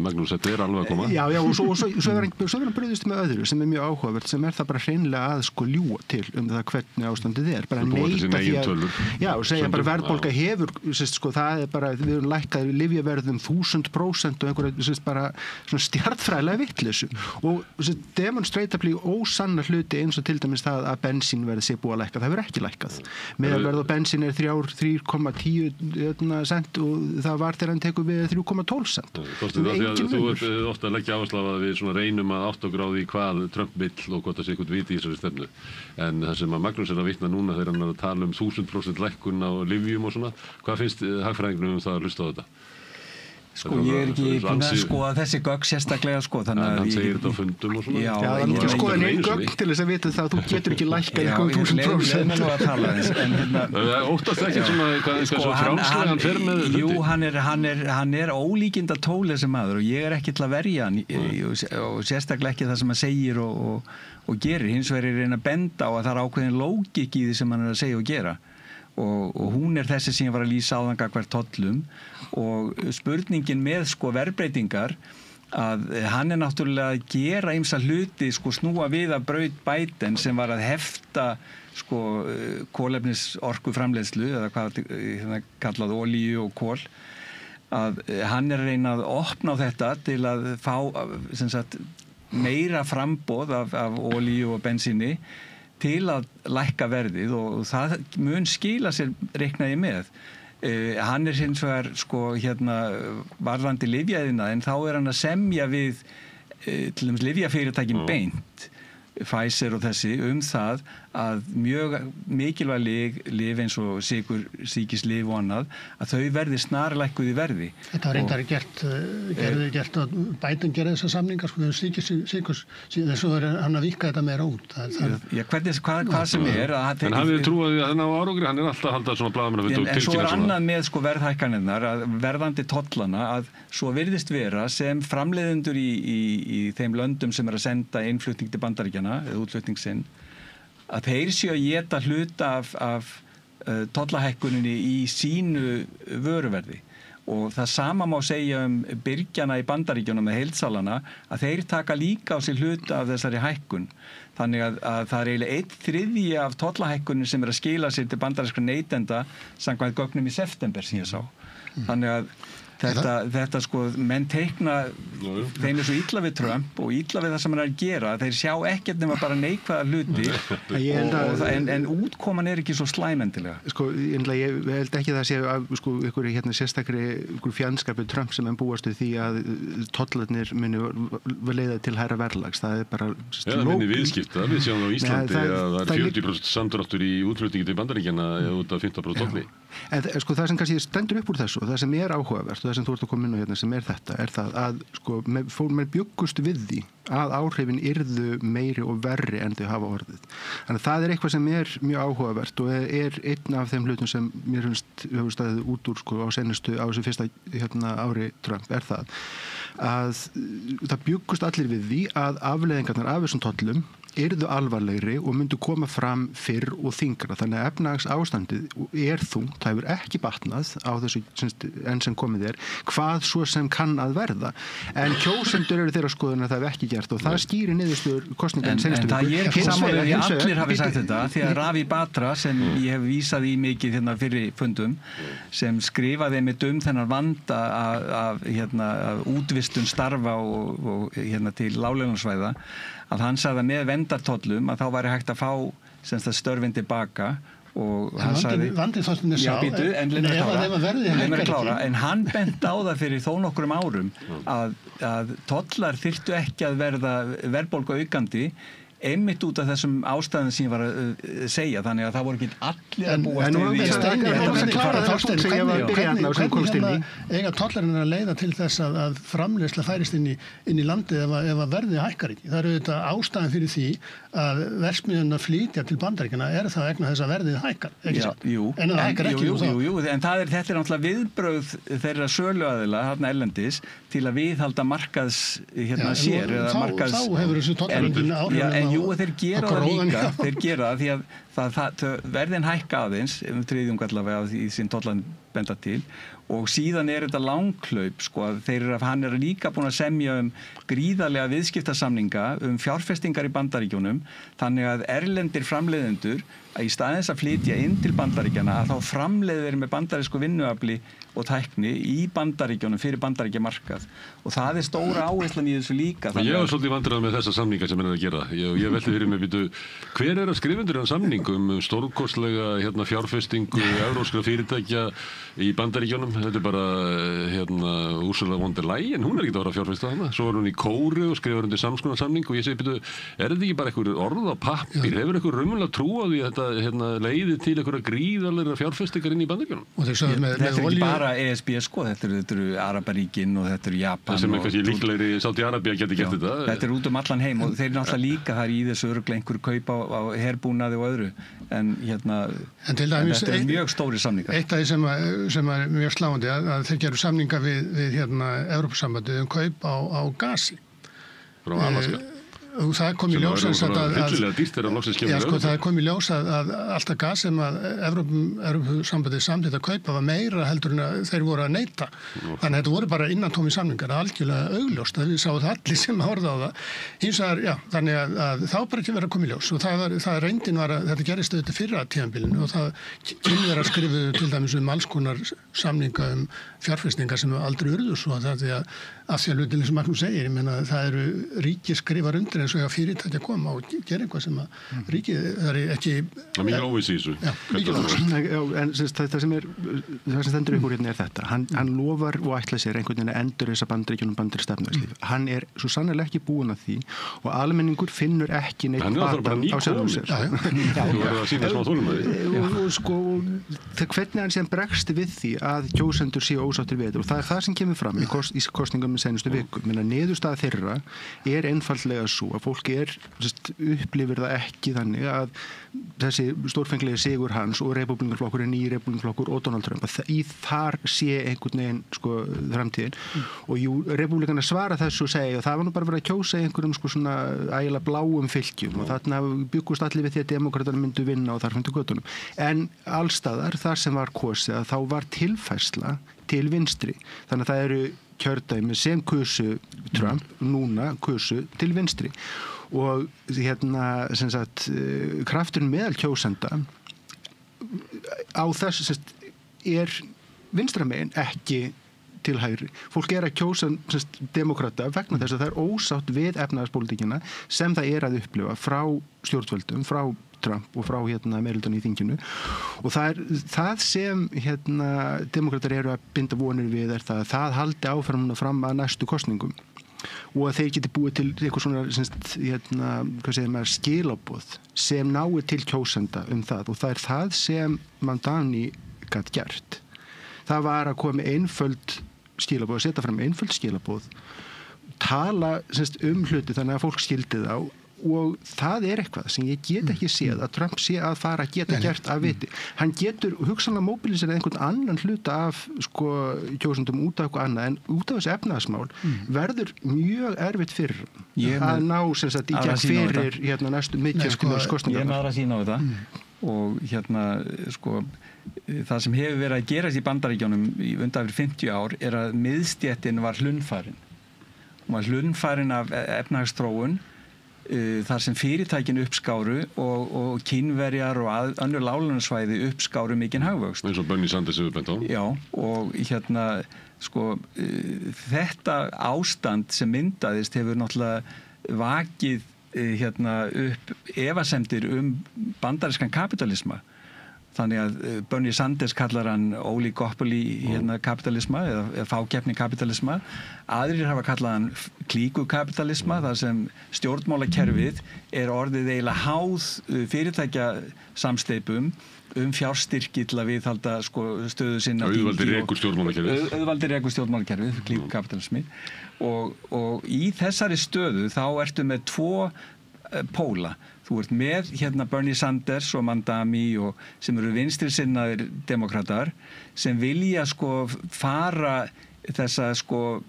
Magnús, þetta alveg að koma. Já, og svo hann brugðist með öðru sem mjög áhugavert, sem það bara hreinlega að ljúga til það hvernig ástandið bara neita því að og segja bara verðbólga hefur það bara, við erum lækkað lyfjaverðum 1000% og einhverja bara stjarnfræðilega vitleysu og demonstratably ósanna hluti eins og til dæmis það að bensínverð sé búið að lækka. Það hefur ekki lækkað. Meðalverð á bensín 3,10 cent og það var þegar hann tekur við 3,12 cent. Þú ert ofta að leggja áherslu á að við reynum að átta okkur á því hvað Trump vill og hvort það sé eitthvað viti í þessari stefnu. En það sem að Magnús að vitna núna þegar hann að tala 1000% lækkun á lyfjum og svona, hvað finnst hagfræðingnum það að hlusta á þetta? Ég ekki búin að skoða þessi gögn sérstaklega þannig að hann segir þetta á fundum og svona. Já, en ég skoða einn gögn til þess að vita það að þú getur ekki lækkað eitthvað 1000%. Nú að tala þess. Óttast ekki svona hvað svo frjálslega hann fer með hluti? Jú, hann ólíkinda tól þessi maður og ég ekki til að verja hann og sérstaklega ekki það sem hann segir og gerir. Hins vegar reyna að benda á að það ákveðin lógik í því sem hann að segja og gera. Og hún þessi sem ég var að lýsa áðan gagnvart tollum og spurningin með verðbreytingar að hann náttúrulega að gera ýmsa hluti snúa við að braut Biden sem var að hefta kolefnisorkuframleiðslu eða hvað kallað olíu og kol að hann að reyna að opna á þetta til að fá meira framboð af olíu og bensíni til að lækka verðið og það mun skila sér reiknaði með. Hann hins vegar varðandi lyfjaiðina en þá hann að semja við til dæmis lyfjafyrirtækin beint Pfizer og þessi það að mjög mikilvæg lyf eins og sykursýkislyf og annað, að þau verði snarlækkuð í verði. Þetta var reyndar gert að Biden gera þessa samningar sko, þess að hann að víkka þetta meira út. Hvað sem er. En hafið þið trúið að hann á árangri, hann alltaf haldað svona blaðamenn en svo annað með sko verðhækkanirnar, að verðandi tollana, að svo virðist vera sem framleiðendur í þeim löndum sem að senda innflutning til Bandaríkjanna, eða útflutning sinn, að þeir séu að éta hluta af tollahækkuninni í sínu vöruverði. Og það sama má segja byrgjana í Bandaríkjunum með heildsalana, að þeir taka líka á sig hluta af þessari hækkun. Þannig að það er eiginlega 1/3 af tollahækkunin sem að skila sér til bandarískra neytenda samkvæmt gögnum í september sem ég sá. Þannig að þetta sko, menn teikna þeim er svo illa við Trump og illa við það sem hann er að gera, þeir sjá ekkert nema bara neikvæða hluti en útkoman er ekki svo slæmendilega. Sko, ég held ekki það sé að sko, ykkur sérstakri fjandskapið Trump sem hann búast við því að tollarnir muni leiða til hærra verðlags, það er bara eða minni viðskipta, við sjáum á Íslandi að það er 40% samdráttur í útflutningi til Bandaríkjanna eða út af 15% tolli. En sko það sem kannski stendur upp úr þessu og það sem er áhugavert og það sem þú ert að koma inn á hérna sem er það að sko menn bjuggust við því að áhrifin yrðu meiri og verri en þau hafa orðið. Þannig að það er eitthvað sem er mjög áhugavert og er einn af þeim hlutum sem mér finnst hefur staðið út úr sko á þessu fyrsta ári Trump er það að það bjuggust allir við því að afleiðingarnar af þessum tollum yrðu alvarlegri og myndu koma fram fyrr og þyngra. Þannig að efnahags ástandið er þungt, það hefur ekki batnað á þessu enn sem komið er, hvað svo sem kann að verða. En kjósendur eru þeirra skoðun að það hef ekki gert og það skýrir niðurstöður kosningan senastu viku. En það er ekki samanlega því allir hafi sagt þetta, því að Ravi Batra sem ég hef vísað í mikið fyrir fundum, sem skrifaði með þennan vanda af útvistun starfa og til láglaunarsvæða, að hann sagði að með verndartollum að þá væri hægt að fá störfin tilbaka og hann sagði en hann bent á það fyrir þó nokkrum árum að tollar þyrftu ekki að verða verðbólgu aukandi einmitt út af þessum ástæðum sem ég var að segja, þannig að það voru ekki allir að búast eiga tollarinn að leiða til þess að framleiðsla færist inn í landið ef að verðið hækkar ekki. Það eru þetta ástæðan fyrir því að verksmiðjurnar flytja til Bandaríkjanna er það vegna þess að verðið hækkar, ekki satt? En það hækkar ekki. En þetta er náttúrulega viðbrögð þeirra söluaðila þarna erlendis til að viðhalda markaðs sér eða markaðs. Þá hefur þessu tollarinn áhrif. Jú, þeir gera það líka, þeir gera það því að verðin hækka aðeins, þriðjung allavega í sín tollan benda til og síðan er þetta langhlaup sko, hann er líka búin að semja gríðarlega viðskiptasamninga fjárfestingar í Bandaríkjunum, þannig að erlendir framleiðendur að í staðins að flytja inn til Bandaríkjana að þá framleiðir með bandarísku vinnuafli og tækni í Bandaríkjunum fyrir Bandaríkjamarkað og það er stóra áherslan í þessu líka. Ég var svolítið vandræður með þessa samninga sem er að gera. Ég velti fyrir mig, hver er að skrifundur af samningum stórkostlega fjárfestingu evrópskra fyrirtækja í Bandaríkjunum? Þetta er bara Ursula von der Leyen, hún er ekki að vera að fjárfesta þarna. Svo var hún í Kóru og skrifar undir samskonar samning og ég segi, er þetta ekki bara einhver orð á pappír? Hefur einhver raunverulega trú á því að þetta leiði til einhverja gríðarlegra fjárfestingar inn í Bandaríkjunum? Þetta er ekki bara ESB sko, þetta eru Arabaríkin og þetta eru Japan. Það sem kannski líklegri Sádi-Arabía geti gert þetta. Þetta er út allan heim og þeir náttúrulega líka þar í þessu örugglega einhver kaup á herbúnaði og öðru. En þetta er mjög stóri samningar. Eitt af því sem er mjög sláandi að þeir geru samninga við Evrópusambandið kaup á gasi. Frá Alaska. Það kom í ljós það kom í ljós að alltaf gas sem að Evrópusambandið samþykkt að kaupa var meira heldur en að þeir voru að neita. Þannig að þetta voru bara innantómir samningar, algjörlega augljóst að við sáum það allir sem horfðu á það. Hins vegar, þannig að þá bara ekki verið að koma í ljós og það reyndin var að þetta gerist auðvitað fyrra tímabilinu og það kynir að skrifuðu til dæmis alls konar samninga fjárfestingar sem aldrei urðu svo að því að hlutin sem Magnús segir, ég meina það eru ríki skrifar undir eins og fyrirtæki að koma og gera eitthvað sem að ríkið er ekki... Það er mikil óviss í þessu. Já, mikil óviss. Já, en það sem stendur ykkur hérna þetta. Hann lofar og ætla sér einhvern veginn að endur þessa Bandaríkjunum stefnulíf. Hann er svo sannarlega ekki búinn að því og almenningur finnur ekki neitt bata á sjálfum sér. Þú verður að sýna smá þolinmæði. Og sko, hvernig hann síðan bregst við því að kjósendur séu ósáttir við þetta og það er það sem kemur fram í kosningum með seinustu viku. Niðurstaða þeirra er einfaldlega svo að fólk upplifir það ekki þannig að þessi stórfenglegi sigur hans og repúblingarflokkurinn í repúblingarflokkur og Donald Trump að í þar sé einhvern veginn sko framtíðin og jú, repúblingarna svara þessu og segja og það var nú bara verið að kjósa einhverjum sko svona ægilega bláum fylgjum og þarna byggust allir við því að demókratar myndu vinna og þar fundu göttunum en allstaðar þar sem var kosið að þá var tilfærsla til vinstri þannig að það eru kjördæmi sem kusu Trump núna kusu til vinstri og hérna sem sagt krafturinn meðal kjósenda á þess sem sagt er vinstramegin ekki til hægri. Fólk er að kjósa demokrata vegna þess að það er ósátt við efnahagspólitíkina sem það er að upplifa frá stjórnvöldum, frá Trump og frá meirihlutanum í þinginu og það sem demokratar eru að binda vonir við er það haldi áfram fram að næstu kosningum og að þeir geti búið til eitthvað svona skilaboð sem nái til kjósenda það og það er það sem Mamdani gat gert. Það var að koma einföld skilaboð, að setja fram einföld skilaboð tala hluti þannig að fólk skildi þá og það er eitthvað sem ég get ekki séð að Trump sé að fara að geta gert af viti. Hann getur hugsanlega móbilisera einhvern annan hluta af sko kjósendum út af eitthvað annað en út af þessi efnahagsmál verður mjög erfitt fyrir að ná sem sagt í gegn fyrir næstu miðkjörskostningar. Ég maður að sína á þetta og sko það sem hefur verið að gerast í Bandaríkjunum í undanfarið 50 ár er að miðstéttin var hlunnfarin. Hún var hlunnfarin af efnahagsþróun þar sem fyrirtækin uppskáru og Kínverjar og önnur láglaunasvæði uppskáru mikinn hagvöxt. Eins og Bernie Sanders hefur bent á. Já, og sko þetta ástand sem myndaðist hefur náttúrulega vakið upp efasemdir bandarískan kapitalisma. Þannig að Bernie Sanders kallar hann oligopoly kapitalisma eða fákeppni kapitalisma. Aðrir hafa kallað hann klíkukapitalisma þar sem stjórnmálakerfið er orðið eiginlega háð fyrirtækjasamsteypum fjárstyrki til að viðhalda sko, stöðu sinna. Auðvaldir rekur stjórnmálakerfið. Auðvaldir rekur stjórnmálakerfið, klíkukapitalismi. Og í þessari stöðu þá ertu með tvo póla. Þú ert með Bernie Sanders og Mamdani og sem eru vinstrisinnaðir demokratar sem vilja sko fara þessa sko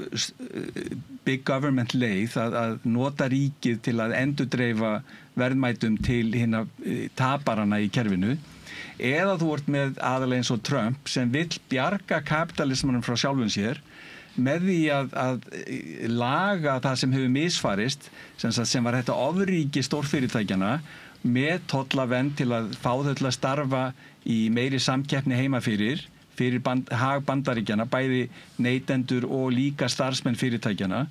big government leið að nota ríkið til að endurdreifa verðmætum til hinna taparana í kerfinu eða þú ert með aðalega eins og Trump sem vill bjarga kapitalismanum frá sjálfum sér með því að laga það sem hefur misfarist sem var þetta ofríki stórfyrirtækjana með tollavernd til að fá þau til að starfa í meiri samkeppni heima fyrir hag Bandaríkjana, bæði neytendur og líka starfsmenn fyrirtækjana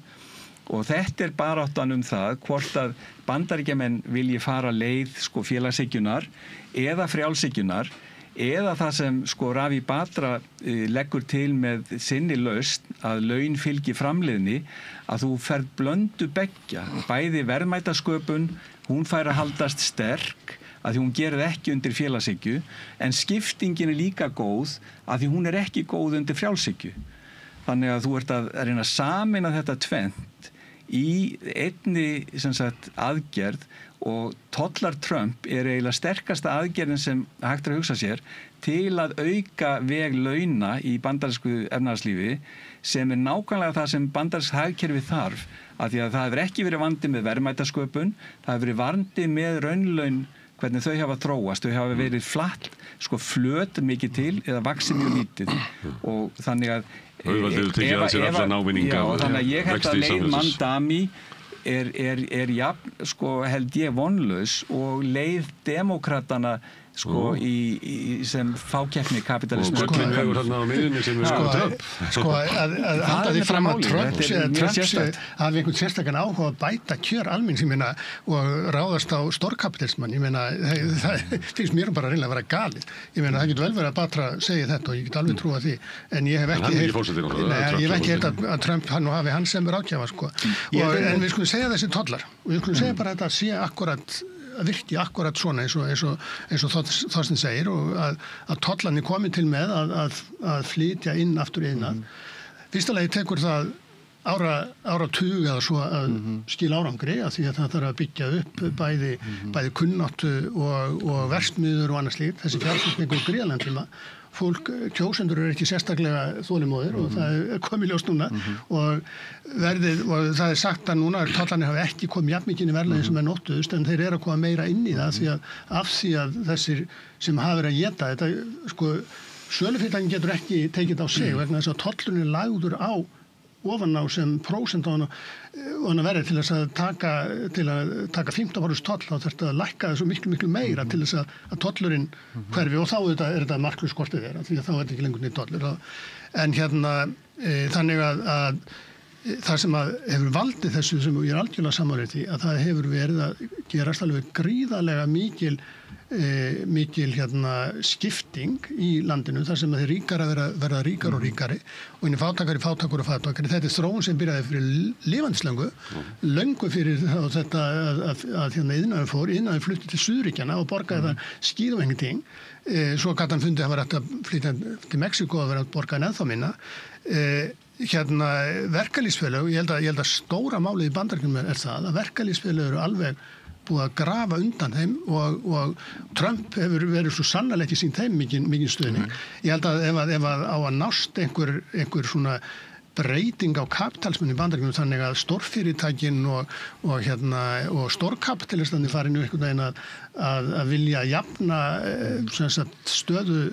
og þetta er baráttan það hvort að Bandaríkjamenn vilji fara leið sko félagshyggjunnar eða frjálshyggjunnar eða það sem sko Ravi Batra leggur til með sinni lausn að laun fylgi framleiðni að þú ferð blöndu beggja bæði verðmætasköpun hún fær að haldast sterk að því hún gerir ekki undir félagshyggju en skiptingin er líka góð að því hún er ekki góð undir frjálshyggju þannig að þú ert að reyna að sameina þetta tvennt í einni sem sagt aðgerð og tollar Trump er eiginlega sterkasta aðgerðin sem hægt er að hugsa sér til að auka veg launa í bandarísku efnahagslífi sem er nákvæmlega það sem bandarískt hagkerfi þarf af því að það hefur ekki verið vandi með verðmætasköpun, það hefur verið vandi með raunlaun hvernig þau hafa þróast, þau hafa verið flatt, sko flöt mikið til eða vaxið mjög lítið og þannig að þannig að ég held að leið Mamdani er jafn, sko held ég vonlaus og leið demókratana sko sem fákeppni kapitalismu. Og hvernig vegur þarna á miðjunni sem Trump. Að halda því fram að Trump hafi einhvern sérstakann áhuga að bæta kjör almennings, ég meina, og ráðast á stórkapitalismann, ég meina, það finnst mér bara reynilega að vera galið. Ég meina, það getur vel verið að Batra segja þetta og ég get alveg trúa því, en ég hef ekki heyrt að Trump hafi hann sem ráðgjafa, sko. En við skulum segja þessi tollar, og við skulum segja bara að þetta sé akkurat að virki akkurat svona eins og Þorsteinn segir, og að tollarnir komi til með að flytja inn aftur í iðnað. Fyrsta lagi tekur það áratug eða svo að skila árangri, af því að það þarf að byggja upp bæði kunnáttu og verksmiðjur og annað slíkt. Þessi fjárfesting er gríðarlegan tíma. Fólk, kjósendur eru ekki sérstaklega þolinmóðir og það er komið ljós núna og það er sagt að núna tollarnir hafa ekki komið jafn mikið inn í verðlagið sem nóttuðust, en þeir eru að koma meira inn í það af því að þessir sem hafa verið að éta þetta, sko, sölufyrirtækin getur ekki tekið á sig vegna þess að tollurinn er lagður á ofan á sem prósent á hana verið til þess að taka 15% toll, þá þarf þetta að lækka það svo miklu meira til þess að tollurinn hverfi, og þá er þetta marklaust hvort þið því að þá er þetta ekki lengur nýtt tollur. En þannig að það sem hefur valdið þessu, sem ég er algjörlega sammála því, að það hefur verið að gerast alveg gríðarlega mikil skipting í landinu, þar sem þeir ríkara verða ríkar og ríkari og inni fátækari. Þetta er þróun sem byrjaði fyrir lifandslöngu, löngu fyrir þetta að iðnaður flutti til Suðuríkjanna og borgaði það skíðum ingenting. Svo gat hann fundið að hann var hægt að flytja til Mexíkó og vera að borga en ennþá minna. Verkalýðsfélög, ég held að stóra málið í Bandaríkjunum er það að verkalýðsfélög eru alveg búið að grafa undan þeim og Trump hefur verið svo sannarlega ekki sýnt þeim mikið stuðning. Ég held að ef að á að nást einhver svona breyting á kapitalismin í Bandaríkjunum, þannig að stórfyrirtækin og stórkapitalistarnir fari nú einhvern veginn að vilja jafna stöðu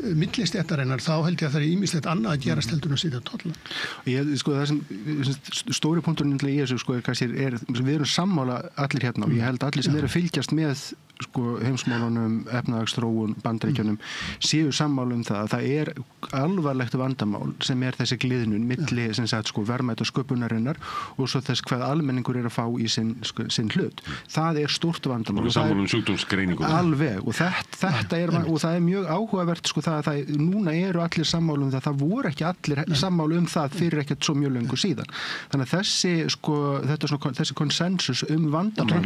millistéttarinnar, þá held ég að það er ýmislegt annað að gerast heldur en að sitja tolla. Sko, það sem stóri punkturinn í þessu, sko, við erum sammála allir hérna og ég held allir sem eru að fylgjast með heimsmálunum, efnahagsþróun, Bandaríkjunum séu sammála það að það er alvarlegt vandamál sem er þessi gliðnun milli verðmæta sköpunarinnar og svo þess hvað almenningur er að fá í sinn hlut. Það er stórt vandamál. Og sammála sjúkdómsgreiningu. Alveg, og þetta er og það er mjög áhugavert, það núna eru allir sammála það voru ekki allir sammála það fyrir ekkert svo mjög löngu síðan. Þannig að þessi konsensus vandamál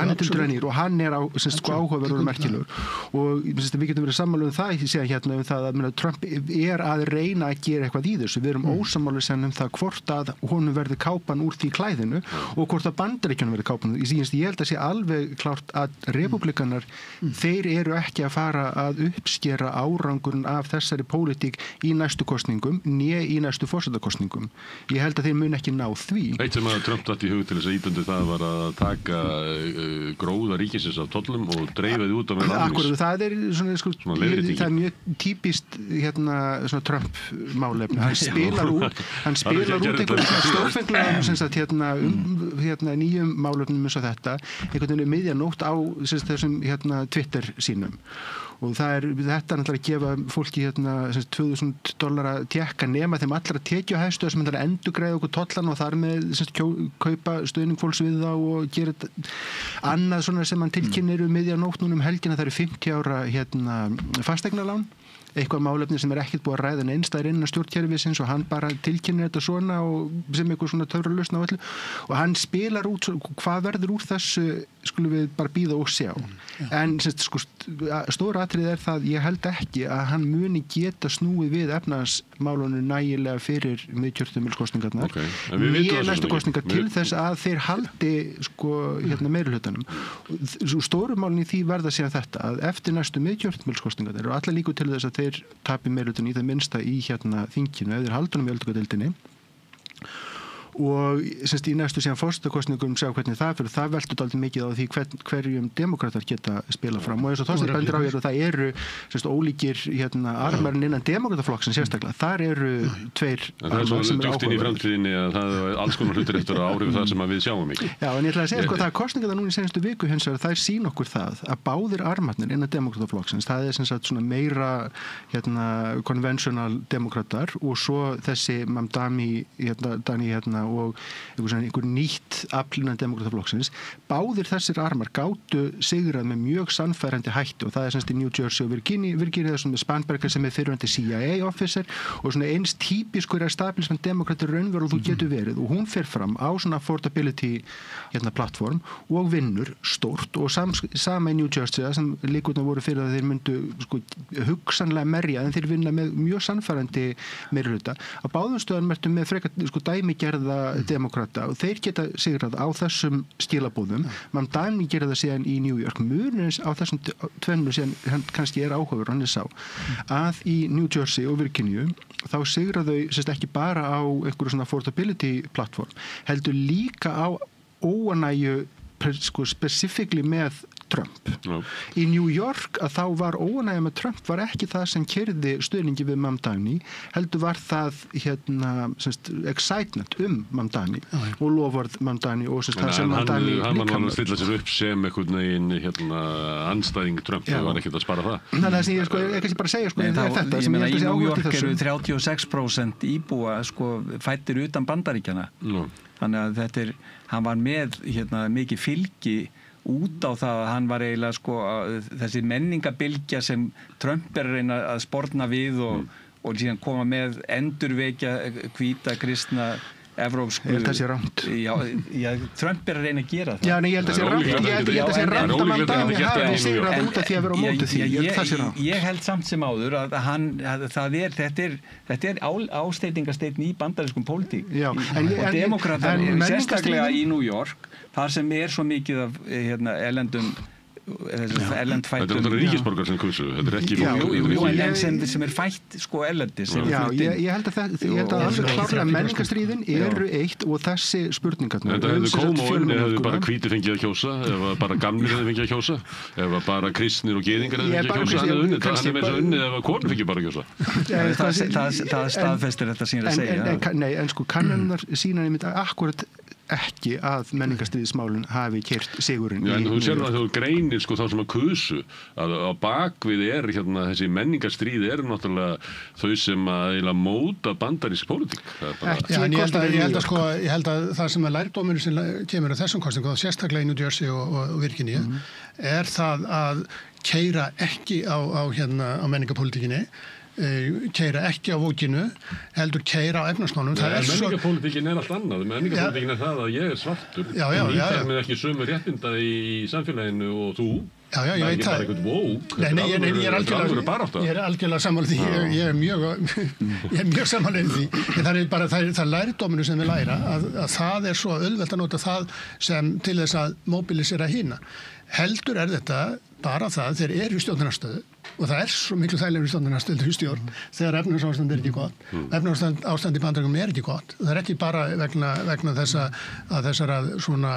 hann er tildraunir og hann er áhugaverður og merkilegur og við getum verið sammála það hérna að Trump er að reyna að gera eitthvað í þessu. Við erum ósammála það hvort að honum verði kápan úr því klæðinu og hvort að Bandaríkjunum verði kápan. Ég held að sé alveg klárt að repúblikanar þeir eru ekki að fara að uppskera árangurinn af þessari pólitík í næstu kosningum né í næstu forsetakosningum. Ég held að þeir mun ekki ná því. Eitt sem að Trump datt í hug til þess að íbundu það var að taka gróða ríkisins af tollum og dreifa því út á með almennings. Það er mjög típist Trump málefni. Hann spilar út einhvern stórfenglega nýjum málefnum eins og þetta einhvern veginn miðjanótt á þessum Twitter sínum. Og þetta náttúrulega að gefa fólki $2,000 tékka nema þeim allra tekjuhæstu sem endurgreiða okkur tollan og þar með kaupa stuðning fólks við þá og gera annað svona sem hann tilkynnir miðjanótt núna helgina. Það eru 50 ára fasteignalán, eitthvað málefni sem ekkert búið að ræða einstæðir innan stjórnkerfisins og hann bara tilkynnir þetta svona og sem eitthvað svona töfralausn á öllu og hann spilar út hvað verður úr þessu skulum við bara bíða og sjá. En stóra atriðið er það ég held ekki að hann muni geta snúið við efnahagsmálunum nægilega fyrir miðkjörtímabilskosningarnar nýja næstu kosningar til þess að þeir haldi meirihlutanum. Stóru málin í því verða að segja þetta að eftir næstu miðkjörtímabilskosningarnar eru allar líkur til þess að þeir tapi meirihlutan í það minnsta í þinginu eða þeir haldunum í öldungadeildinni og semst í næstu síðan forsetakosningum sjá hvernig það fyrir, það veltur dálítið mikið á því hverjum demókratar geta spilað fram og eins og Þorsteinn bendir á hér og það eru semst ólíkir armarinn innan demókrataflokksins sérstaklega, þar eru tveir armar sem eru áhugaverðir. Það er svo djúpt inn í framtíðinni að það er alls konar hlutir eftir að áhrifa það sem við sjáum ekki. Já, en ég ætla að segja það að kosningarnar núna í seinustu viku hins vegar, þær sýna okkur það að báðir armarnir innan demókrataflokksins, það er sem sagt svona meira konvensjonal demókratar og svo þessi Mamdani og einhver nýtt afl innan demókrataflokksins, báðir þessir armar gátu sigrað með mjög sannfærandi hættu og það er semst í New Jersey og Virginia þessum með Spanberger sem er fyrrverandi CIA officer og svona eins típiskur establishment demokrati raunveru þú getur verið og hún fer fram á svona affordability plattform og vinnur stórt og sama í New Jersey sem líkurnar voru fyrir að þeir myndu hugsanlega merja en þeir vinna með mjög sannfærandi meirihluta. Á báðum stöðum ertu með frekar dæmigerða demokrata og þeir geta sigrað á þessum skilabóðum. Mamdani gerði það síðan í New York. Munurins á þessum tvennum síðan hann kannski er áhugaður, hann er sá að í New Jersey og Virginia þá sigraðu sérst ekki bara á einhverju svona affordability plattform, heldur líka á óanægju specifically með Trump. No. Í New York að þá var óanægja með Trump var ekki það sem keyrði stuðningi við Mamdani, heldur var það excitement Mamdani og loforð Mamdani og það sem Mamdani hann var að stilla sér upp sem einhvern veginn andstæðing Trump, það var ekkert að spara það. Þannig að ég kannski bara segja þetta sem ég held að sé áhugaverð í þessu. Í New York eru 36% íbúa fæddir utan Bandaríkjanna. No. Þannig að hann var með mikið fylgi út á það að hann var eiginlega þessi menningabylgja sem Trump er að reyna að sporna við og síðan koma með endurvekja hvíta kristna evrópsku. Ég held að það sé rangt. Já, Trump er að reyna að gera það. Já, en ég held að það sé rangt. Ég held að það sé rangt að Mamdani hafi sigrað út af því að vera á móti því. Ég held samt sem áður að þetta er ásteytingasteinn í bandarískum pólitík. Og demokratar, sérstaklega í New York, þar sem er svo mikið af erlendfættum. Þetta er ríkisborgar sem kusu, þetta er ekki en sem er fætt erlendis. Já, ég held að alveg klárlega menningastríðin eru eitt og þessi spurningarnar. Þetta hefði kómóin, hefði bara hvíti fengið að kjósa, ef bara gamlir hefði fengið að kjósa, ef bara kristnir og gyðingar hefði fengið að kjósa, hann hefði unnið, hann er með þess að unnið ef konur fengið bara að kjósa. Það staðfestir þetta sín að segja. Nei, en kannanirnar sína einmitt akkurat ekki að menningarstríðismálin hafi keyrt sigurinn. Já, en þú sér það að þú greinir þá sem að kusu að á bakvið þessi menningarstríð náttúrulega þau sem að móta bandarísk pólitík. Já, en ég held að það sem að lærdómurinn sem kemur á þessum kosningum, sérstaklega í New Jersey og Virginia, er það að keyra ekki á menningarpólitíkinni, keyra ekki á vókinu, heldur keyra á efnarsmálum. Menningapólitíkin er allt annað. Menningapólitíkin er það að ég er svartur. Það er ekki sömu réttinda í samfélaginu og þú. Já, ég veit það. Það er ekki eitthvað ég er algjörlega sammála því. Ég er mjög sammála því. Það er lærdóminu sem við læra að það er svo auðvelt að nota það sem til þess að mobilisera hina. Heldur er þetta bara það þeir eru í stjórnarstöðu og það er svo miklu þægilegur í stjórnarstöðu í stjórn þegar efnahagsástand er ekki gott. Efnahagsástand í Bandaríkjunum er ekki gott. Það er ekki bara vegna þessara svona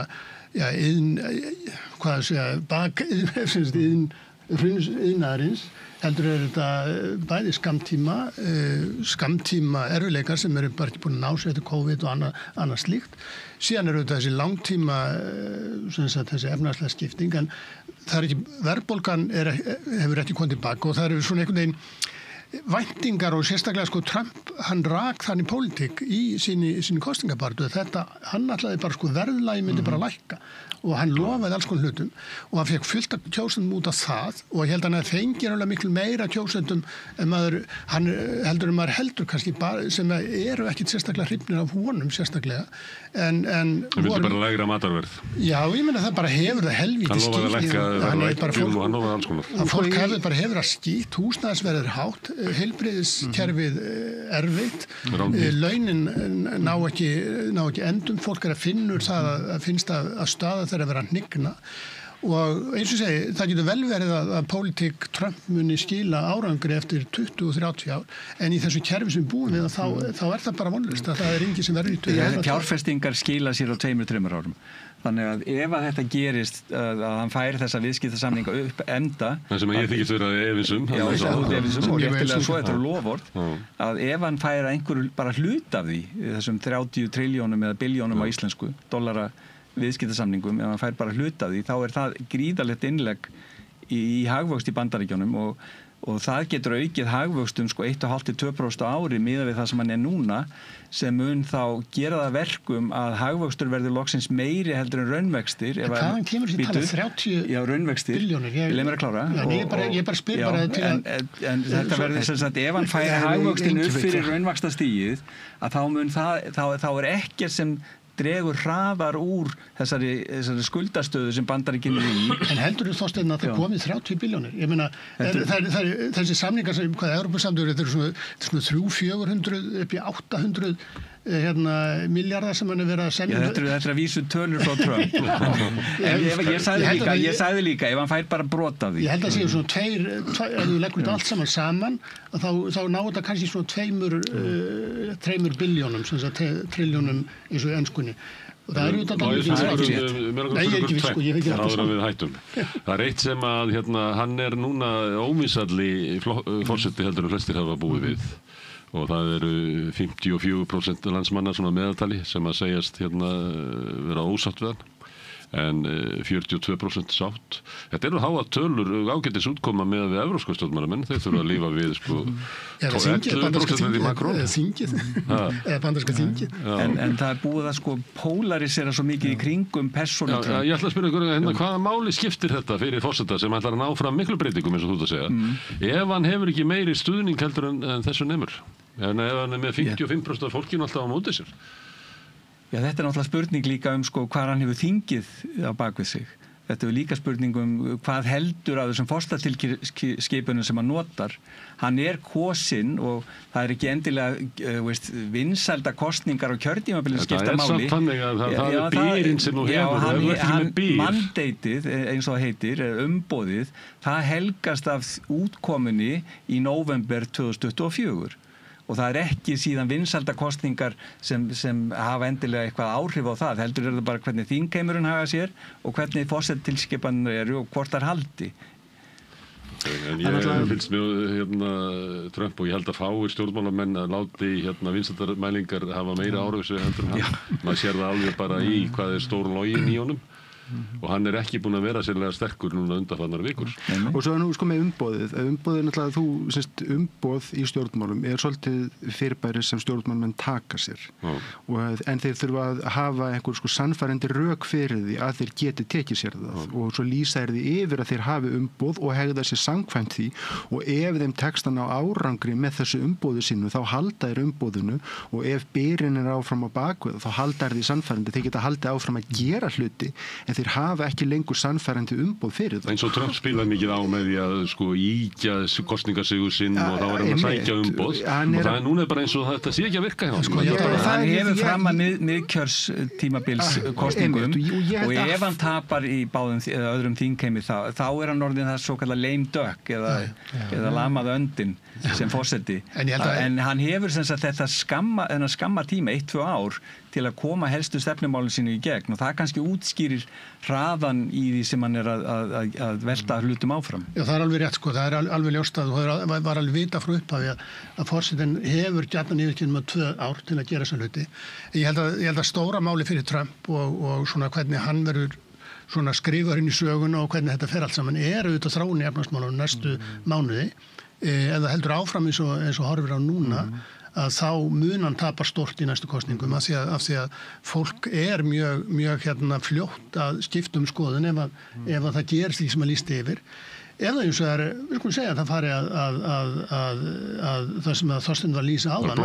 iðnaðarins, heldur er þetta bæði skammtíma erfiðleikar sem eru bara ekki búin að ná sér eftir COVID og annað slíkt. Síðan eru þetta þessi langtíma þessi efnahagslega skipting, en það er ekki, verðbólgan hefur ekki komið tilbaka og það eru svona einhvern veginn væntingar og sérstaklega Trump, hann rak þannig pólitík í síni kosningabartu. Hann ætlaði bara verðlagi myndi bara lækka og hann lofaði alls konar hlutum og hann fekk fullt af kjósendum út af það og ég held að hann fengir alveg miklu meira kjósendum en hann heldur kannski bara sem eru ekkit sérstaklega hrifnir af honum sérstaklega en það vildi bara lægra matarverð. Já, ég meina það bara hefur það helvíti skýtt. Hann lofaði alls konar. Fólk hefur það skýtt, húsnæðisverð er hátt, heilbrigðiskerfið erfitt, launin ná ekki endum, fólk að finnur það að finnst að staða þeirra vera hnigna og eins og segi, það getur vel verið að pólitík Trump muni skila árangri eftir 20-30 ár, en í þessu kerfi sem búum við þá það bara vonlaust að það engin sem verður í fjárfestingar skila sér á 2-3 árum. Þannig að ef að þetta gerist að hann fær þessa viðskiptasamninga upp enda það sem ég þykist vera efinsum og réttilega svo þetta lofvort að ef hann fær einhverju bara hlut af því þessum 30 trilljónum eða biljónum á íslensku dollara viðskiptasamningum, ef hann fær bara hlut af því þá það gríðarlegt innlegg í hagvöxt í Bandaríkjunum og það getur aukið hagvöxtum 1,5-2% á ári miðað við það sem hann núna sem mun þá gera það verkum að hagvöxtur verður loksins meiri heldur en raunvextir. Hvaðan kemur þessi tala 30 billjónir? Ég leið mér að klára. Ég bara spyr bara til að... En þetta verður sem sagt, ef hann fær hagvöxtin upp fyrir raunvaxtastigið, að þá ekkert sem dregur hraðar úr þessari skuldastöðu sem Bandaríkin í. En heldur þú Þorsteinn að það komið 30 billjónir? Ég meina, þessi samningar sem, Evrópusamningur, þetta eru svona 300-400 upp í 800 miljardar sem hann verið að semja. Þetta er að vísu tölur frá Trump. Ég sagði líka, ef hann fær bara brot af því. Ég held að séu svona ef þú leggur þetta allt saman, þá ná þetta kannski svona 3 billjónum, trilljónum eins og önskunni. Og það eru það eitt sem að hann núna ómissalli forseti heldur en flestir hafa búið við og það eru 54% landsmanna svona meðaltali sem að segjast vera ósátt við hann en 42% sátt. Þetta eru háa tölur ágætis útkoma með við evrópska stjórnmálamenn, þeir þurfa að lífa við 11% í Macron. Eða bandaríska þingið. En það búið að polarisera svo mikið í kringum persónu. Ég ætla að spyrja ykkur hvaða máli skiptir þetta fyrir forseta sem ætlar að ná fram miklu breytingum eins og þú ert að segja. Ef hann hefur ekki meiri stuðning heldur en þessu nemur. En ef hann með 55% af fólkinu alltaf á móti sér. Já, þetta náttúrulega spurning líka hvað hann hefur þingið á bakvið sig. Þetta líka spurning hvað heldur af þessum forstatilskipunum sem hann notar. Hann kosinn og það ekki endilega vinsælda kosningar og kjörtímabilið skipta máli. Það samt þannig að það byrinn sem þú hefur. Mandatið, eins og það heitir, umboðið, það helgast af útkomunni í nóvember 2024. Og það ekki síðan vinsælda kosningar sem hafa endilega eitthvað áhrif á það. Heldur það bara hvernig þingheimurinn haga sér og hvernig forsetilskipanir eru og hvort þær haldi. En ég fylgst mjög Trump og ég held að fáir stjórnmálamenn að láti vinsældarmælingar hafa meira áhrif heldur en hann. Maður sér það alveg bara í hvað stór login í honum. Og hann ekki búinn að vera sérlega sterkur núna undanfarnar vikur. Og svo nú með umboðið. Umboðið náttúrulega umboð í stjórnmálum svolítið fyrirbæri sem stjórnmálmenn taka sér. En þeir þurfa að hafa einhver sannfærandi rök fyrir því að þeir geti tekið sér það. Og svo lýsa því yfir að þeir hafi umboð og hegða sér samkvæmt því. Og ef þeim tekst hann á árangri með þessu umboðu sínu, þá halda þeir umboðinu og ef byrinn áfram á bakvið, þá halda þeir því sannfærandi. Þeir geta haldið áfram að gera hluti, en þeir hafa ekki lengur sannfærandi umboð fyrir það. Eins og Trump spilaði mikið á með því að íkja kosningasigur sinn og þá hann að sækja umboð og það núna bara eins og þetta sé ekki að virka hjá hann. Hann hefur fram að miðkjörstímabils kosningum og ef hann tapar í báðum eða öðrum þingheimi þá hann orðinn það svo kallar lame duck eða lamað öndin sem forseti. En hann hefur sem sagt þetta skamma tíma 1-2 ár til að koma helstu stefnumálin sínu í gegn og það kannski útskýrir hraðan í því sem hann að velta hlutum áfram. Já, það alveg rétt það alveg ljóst að það var alveg vita frá upphafi að forsetinn hefur gjarnan yfirkynum 2 ár til að gera þessa hluti. Ég held að stóra máli fyrir Trump og svona hvernig hann verður svona skrifar inn í söguna og hvernig þetta fer allt saman auðvitað þróun í efnahagsmálunum næstu mánuði. Ef það heldur áfram eins og horfir á núna að þá mun hann tapa stórt í næstu kosningum af því að fólk mjög fljótt að skipta skoðun ef að það gerist því sem að lýsti yfir. Ef það eins og við skulum segja að það fari að það sem að Þorsteinn var að lýsa áðan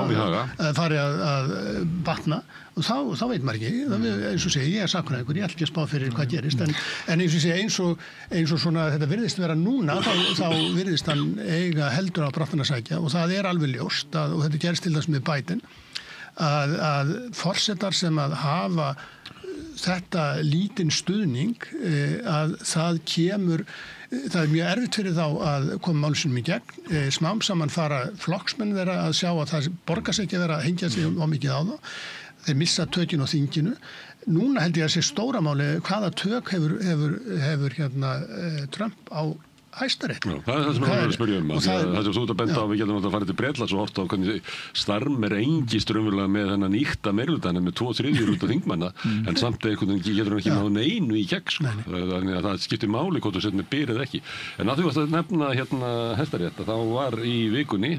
að fari að batna og þá veit maður ekki, eins og segja, ég sakfræðingur, ég ætla ekki að spá fyrir hvað gerist en eins og segja, eins og svona þetta virðist vera núna, þá virðist hann eiga heldur á brattan að sækja og það alveg ljóst og þetta gerist til þess með Biden að forsetar sem að hafa þetta lítinn stuðning að það kemur, það mjög erfitt fyrir þá að koma málusinum í gegn. Smám saman fara flokksmenn vera að sjá að það borgar sig ekki að vera að hengja sig á mikið á það. Þeir missa tökin á þinginu. Núna held ég að sé stóra máli hvaða tök hefur Trump á Hæstarétt. Já, það það sem ég var að spyrja það sem þú ert að benda á, við getum að fara til Bretlands og horta á hvernig Starmer engist raunverulega með þennan nýtta meirhluta með 2/3 hluta þingmanna en samt einhvern veginn getur hann ekki náð neinu í gegn sko. Þannig að það skiptir máli hvort þú sett með byrð eða ekki. En að þú varst að nefna Hæstarétt þá var í vikunni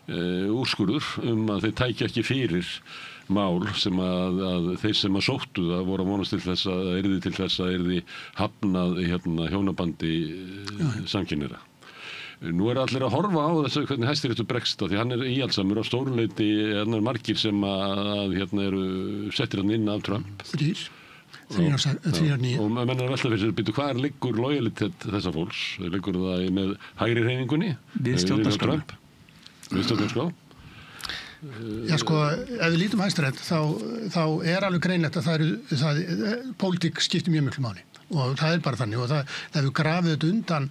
úrskurður að þeir tækja ekki fyrir mál sem að þeir sem að sóttu það voru að vonast til þess að yrði hafnað hjónabandi samkynhneigðra. Nú allir að horfa á þessu hvernig Hæstiréttur bregst því hann íhaldsamur á stórleiti margir sem að eru settir hann inn af Trump. Þrír og menn að velta fyrir sér byrju hvað liggur lojalitet þessa fólks? Liggur það með hægri hreyfingunni? Við stjórnarskrá. Við stjórnarskrá? Já sko, ef við lítum Hæstarétt þá alveg greinlegt að pólitík skiptir mjög miklu máli og það bara þannig og það hefur grafið þetta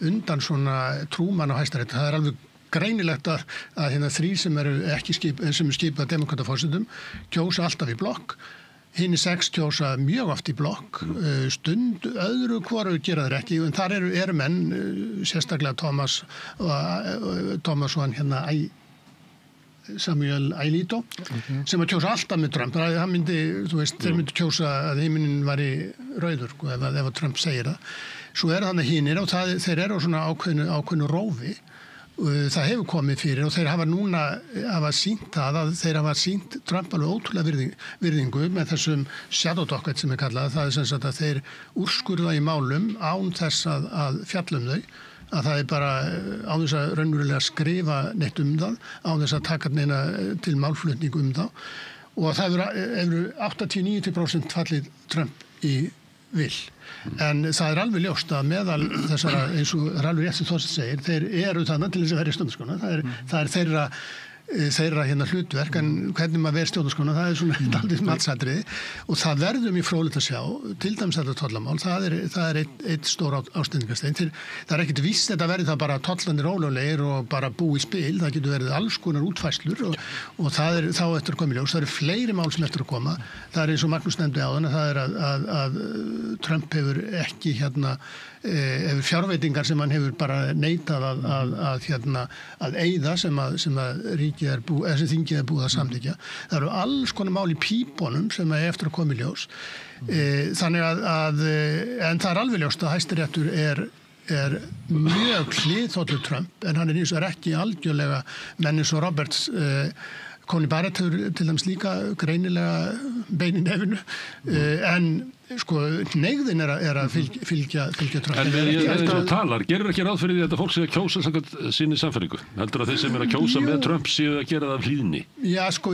undan svona trúmann á Hæstarétt. Það alveg greinilegt að þrír sem sem skipað demókrataforsetum kjósa alltaf í blokk. Hinir 6 kjósa mjög oft í blokk, stund öðru hvoru gera þeir ekki, en þar eru menn, sérstaklega Thomas og hann Samuel Alito, sem að kjósa alltaf með Trump. Það myndi, þeir myndi kjósa að heiminin væri rauður, ef að Trump segir það. Svo þannig hinir og þeir eru á svona ákveðnu rófi. Það hefur komið fyrir og þeir hafa sýnt það að þeir hafa sýnt Trump alveg ótrúlega virðingu með þessum shadow docket sem kallað. Það sem sagt að þeir úrskurða í málum án þess að fjalla þau. Að það bara á þess að raunverulega skrifa neitt það, á þess að taka neina til málflutning það og það hefur 80-90% fallið Trump í vil. En það alveg ljóst að meðal þessara, eins og það alveg rétt sem Þorsteinn segir, þeir eru þannig til þess að vera í stjórnarskrána. Það er þeirra hlutverk, en hvernig maður verið stjórnarskrána, það svona dálítið matsatriði og það verðum í fróðlegt að sjá, til dæmis þetta tollamál, það er eitt stór ástendingasteinn. Það ekkert víst þetta verið það bara tollanir ólöglegir og bara búi í spil, það getur verið alls konar útfærslur og það þá eftir að koma í ljós. Það eru fleiri mál sem eftir að koma. Það eins og Magnús nefndi áðan að það að Trump hefur ekki hefur fjárveitingar sem hann hefur bara neitað að eyða sem þingið er búið að samþykkja. Það eru alls konar mál í pípunum sem eftir að koma í ljós. Þannig en það alveg ljóst að Hæstiréttur er mjög hliðhollur Trump en hann hins vegar ekki algjörlega menn eins og Roberts Coney Barrett hefur til dæmis líka greinilega bein í nefinu en sko hneigðin er að fylgja Trump. En eins og talar, gerir ekki ráð fyrir því að þetta fólk sé að kjósa samkvæmt sinni samfæringu? Heldur að þeir sem að kjósa með Trump séu að gera það af hlýðni? Já, sko,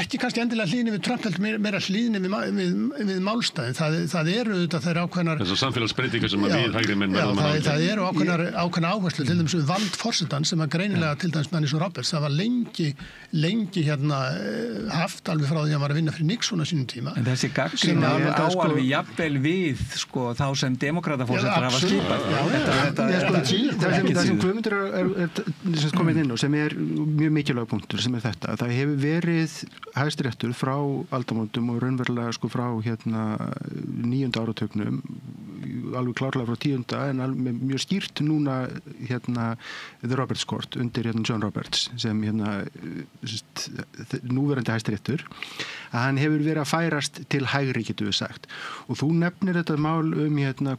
ekki kannski endilega hlýðni við Trump, heldur meira hlýðni við málstæðin. Það eru auðvitað þeir ákveðnar... Þessar samfélagsbreytingar sem að við hægri menn verðum að áherslu. Það eru ákveðnar áherslu, til dæmis vald forsetans sem að greinilega til dæmis menn eins og Roberts, það var lengi haft alveg frá því að hann var að vinna fyrir Nixon á sínum tíma. En þessi gagnrýni alveg jafnvel við þá sem demókrataforsetar hafa skipað. Það sem Guðmundur er komið inn og sem er mjög mikilvæg punktur sem er þetta. Það hefur verið Hæstiréttur frá aldamótum og raunverulega frá 9. áratugnum alveg klárlega frá 10. en alveg mjög skýrt núna The Roberts Court undir John Roberts sem núverandi Hæstiréttur að hann hefur verið að færast til hægri getur við sagt og þú nefnir þetta mál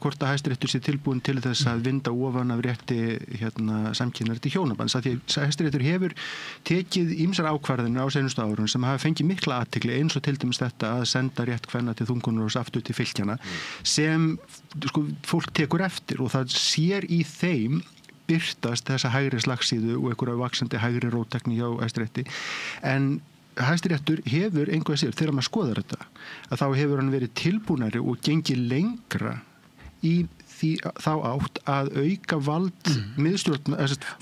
hvort að Hæstiréttur sé tilbúin til þess að vinda ofan af rétti samkynhneigðra til hjónabands að því Hæstiréttur hefur tekið ýmsar ákvarðanir á seinustu árunum sem hafa fengið mikla athygli eins og til dæmis þetta að senda rétt kvenna til þungunarrofs aftur til fylkjana sem fólk tekur eftir og það sér í þeim birtast þessa hægri slagsíðu og einhverja vaxandi hægri róttækni hjá Hæstirétti en Hæstiréttur hefur einhverja sér þegar maður skoðar þetta að þá hefur hann verið tilbúnari og gengið lengra í þá átt að auka vald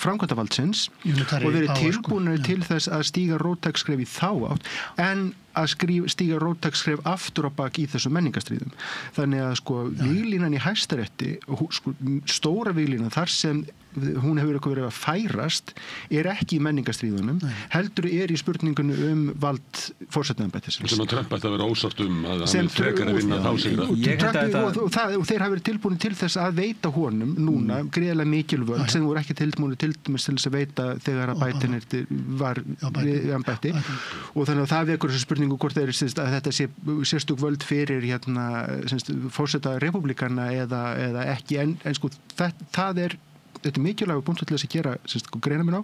framkvæmdavaldsins og verið tilbúnari til þess að stíga róttæksskref í þá átt en að stíga róttæksskref aftur á bak í þessum menningarstríðum. Þannig að sko víglínan í Hæstarétti, sko, stóra víglínan þar sem hún hefur eitthvað verið að færast ekki í menningarstríðunum, heldur í spurningunum vald forsetaembættisins. Sem að Trump ætti að vera ósátt að hann frekar að vinna þá sigra. Og þeir hafa verið tilbúin til þess að veita honum núna greiðlega mikil völd sem voru ekki tilbúin til dæmis til þess að veita þegar að Biden var í embætti og þannig að það vekur þessu spurningu hvort þeir að þetta sé sérstök völd fyrir forseta repúblikana eða ekki en sko þetta er mikilvægur punktur til þess að gera greina minn á,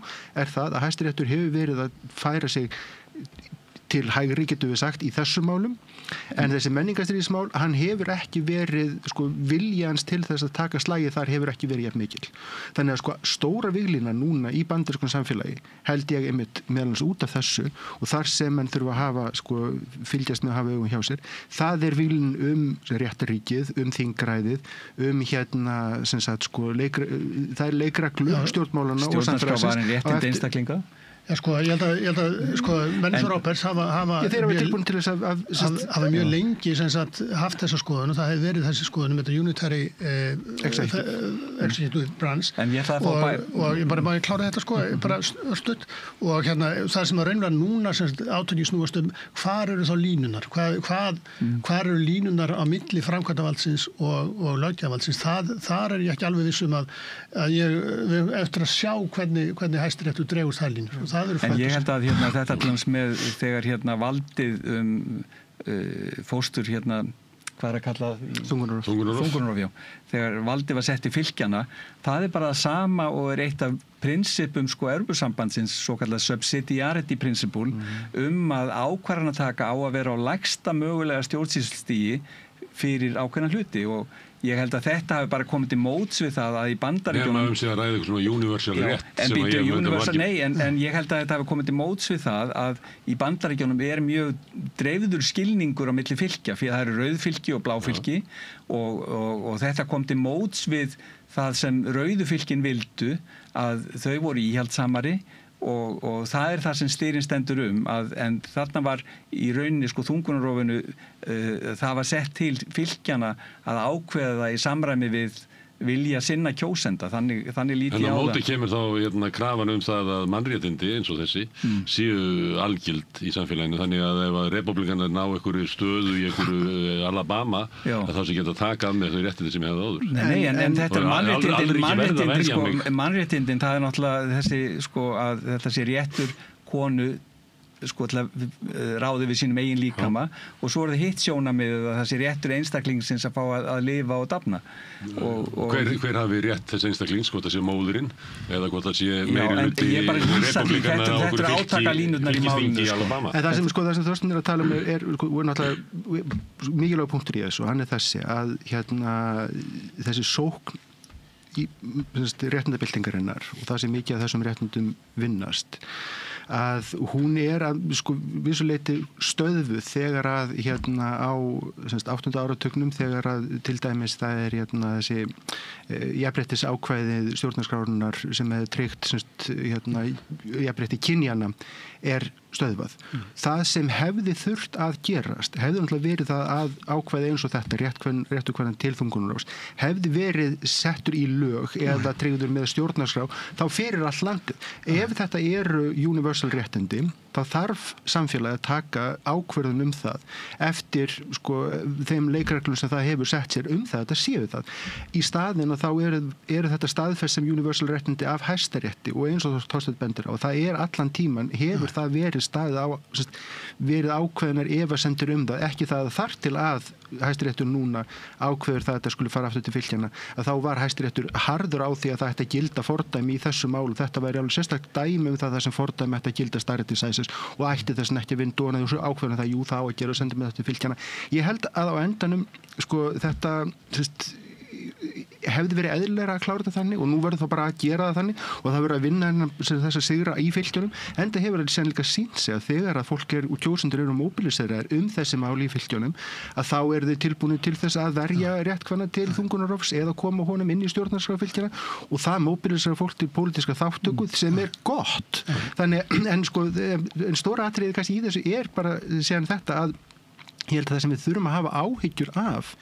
það að Hæstiréttur hefur verið að færa sig til hægri, getum við sagt, í þessum málum en þessi menningarstríðismál, hann hefur ekki verið, viljans til þess að taka slagið þar hefur ekki verið jafn mikil. Þannig að stóra víglína núna í bandarískum samfélagi held ég einmitt meðal annars út af þessu og þar sem menn þurfa að hafa, fylgjast með að hafa augum hjá sér, það er víglín réttaríkið, þingræðið, sem sagt, það er leikreglur stjórnmálanna og samfélagsins. Já, ég held að Menningar Roberts hafa mjög lengi haft þessa skoðun og það hefur verið þessi skoðun með þetta unitary executive branch og ég bara klára þetta bara stutt og það sem að raunlega núna átökin snúast hvar eru þá línunar hvar eru línunar á milli framkvæmdarvaldsins og löggjafarvaldsins þar ég ekki alveg viss að ég eftir að sjá hvernig Hæstiréttur dregur þær línur. En ég held að þetta með þegar valdið fóstur hvað er að kalla þungunarrof, þegar valdið var sett í fylkjana, það er bara það sama og er eitt af prinsipum Evrópusambandsins, svo kallað subsidiarity principle, að ákvarðanataka á að vera á lægsta mögulega stjórnsýslustigi fyrir ákveðna hluti og ég held að þetta hafi bara komið til móts við það að í Bandaríkjunum sig að ræða eitthvað svona universal rétt en ég held að þetta hafi komið til móts við það að í Bandaríkjunum er mjög dreifður skilningur á milli fylkja fyrir það eru rauðfylki og bláfylki og þetta kom til móts við það sem rauðu fylkin vildu að þau voru íhaldsamari og það er það sem stýrin stendur en þarna var í rauninni þungunarrofinu það var sett til fylkjana að ákveða það í samræmi við vilja sinna kjósenda, þannig lítið á það. En á móti kemur þá krafan það að mannréttindi eins og þessi séu algild í samfélaginu, þannig að ef að repúblikanar ná einhverju stöðu í einhverju Alabama, að þá sé geta takað með þau réttindi sem ég hefði áður. Nei, en þetta er mannréttindin, það er náttúrulega þessi, að þetta sé réttur konu til að ráði við sínum eigin líkama og svo er það hitt sjónarmiðið að það sé réttur einstaklingsins að fá að lifa og dafna. Hver hafi rétt þess einstaklings, hvort það sé móðurinn eða hvort það sé meiri hluti repúblikana á okkur fylki í Alabama? En það sem Þorsteinn er að tala er náttúrulega mikilvægur punktur í þessu og hann er þessi að þessi sókn í réttindabyltingarinnar og það sem mikið af þessum réttindum vinnast að hún er að vissuleyti stöðvuð þegar að á 8. áratugnum þegar að til dæmis það er þessi jafnréttis ákvæði stjórnarskrárinnar sem hefur tryggt jafnrétti kynjanna er stöðvað. Það sem hefði þurft að gerast, hefði náttúrulega verið það að ákvæði eins og þetta réttu hvernig til þungunarrofs, hefði verið settur í lög eða tryggður með stjórnarskrá, þá fyrir allt landið. Ef þetta eru universal réttindi, þá þarf samfélagi að taka ákvörðun það eftir þeim leikreglum sem það hefur sett sér það, þetta séu það. Í staðinn að þá eru þetta staðfest sem universal réttindi af Hæstarétti og eins og Þorsteinn bendir á, það er allan tíman, hefur það verið ákveðnar efasemdir það, ekki það þar til að Hæstiréttur núna ákveður það að þetta skulle fara aftur til fylkjana, að þá var Hæstiréttur harður á því að það ætti að gilda fordæmi í þessu málu, þetta væri alveg sérstaklega dæmi það sem fordæmi ætti að gilda starri til sæsis og ætti þess ekki að vinna og svo ákveðna það, það á að gera og senda með þetta til fylkjana. Ég held að á endanum þetta hefði verið eðlilega að klára þetta þannig og nú verður það bara að gera það þannig og það verður að vinna þess að sigra í fylkjunum en það hefur sennilega sýnt sig að þegar að fólk og kjósendur eru móbiliseraðir þessi mál í fylkjunum að þá eru þau tilbúinir til þess að verja rétt hvenna til þungunarrofs eða koma honum inn í stjórnarskrárfylkjana og það móbilisera fólk til pólitíska þátttöku sem gott. Þannig, en stóra atriði kannski í þessu bara síðan þetta að ég held að það sem við þurfum að hafa áhyggjur af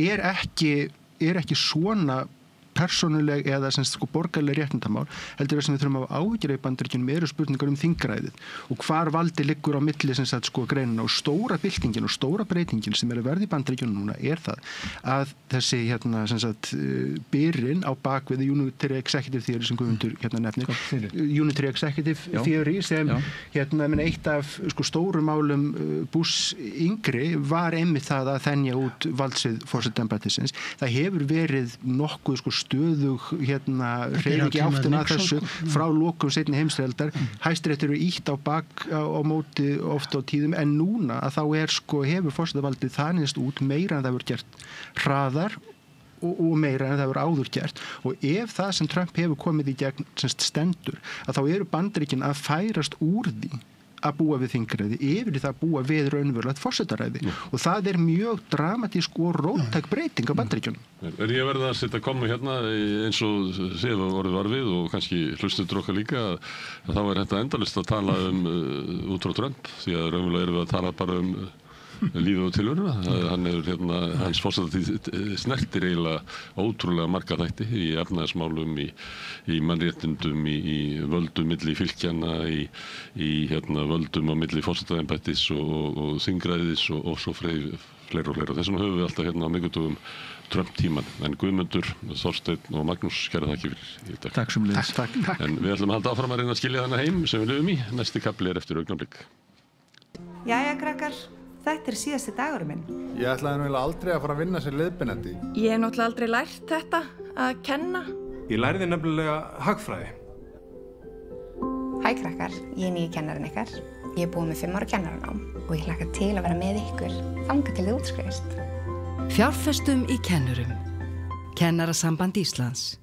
er ekki svona persónuleg eða borgarleg réttindamál heldur það sem við þurfum að hafa áhyggjur í Bandaríkjunum eru spurningar þingræðið og hvar valdi liggur á milli greinina og stóra byltingin og stóra breytingin sem að verða í Bandaríkjunum núna það að þessi byrinn á bakvið Unitary Executive Theory sem Guðmundur nefnir Unitary Executive Theory sem eitt af stórum málum Bush yngri var einmitt það að þenja út valdsvið forsetaembættisins. Það hefur verið nokkuð stöðug hreyfing í áttina að þessu frá lokum seinni heimsstyrjaldar. Hæstiréttur eru ýtt á bak á móti oft á tíðum en núna að þá hefur forsetavaldið þanist út meira en það hefur gert hraðar og meira en það hefur áður gert og ef það sem Trump hefur komið í gegn stendur að þá eru Bandaríkin að færast úr því að búa við þingræði yfir því það að búa við raunverulegt forsetaræði og það mjög dramatísk og róttæk breyting á Bandaríkjunum. Ég verið að setja komu eins og séð orðið var við og kannski hlustendur okkar líka að þá þetta endalaust að tala út frá Trump því að raunverulega erum við að tala bara lífið og tilveruna. Hann hans forsetatíð snertir eiginlega ótrúlega marga þætti í efnahagsmálum, í mannréttindum, í völdum milli fylkjanna, í völdum á milli forsetaembættis og þingræðis og svo fleira og fleira. Þess vegna höfum við alltaf á miðvikudögum Trump-tíman. En Guðmundur, Þorsteinn og Magnús kæra þakkir fyrir í dag. Takk sömuleiðis. En við ætlum að halda áfram að reyna að skilja þennan heim sem við lifum í. Næsti kafli eftir augnablik. Jæja, krakkar. Þetta síðasti dagurinn minn. Ég ætlaði nú aldrei að fara að vinna sem leiðbeinandi. Ég hef náttúrulega aldrei lært þetta, að kenna. Ég lærði nefnilega hagfræði. Hæ krakkar, ég nýji kennarinn ykkar. Ég búið með 5 ára kennaranám og ég hlakka til að vera með ykkur þangað til þið útskrifist. Fjárfestum í kennurum. Kennarasamband Íslands.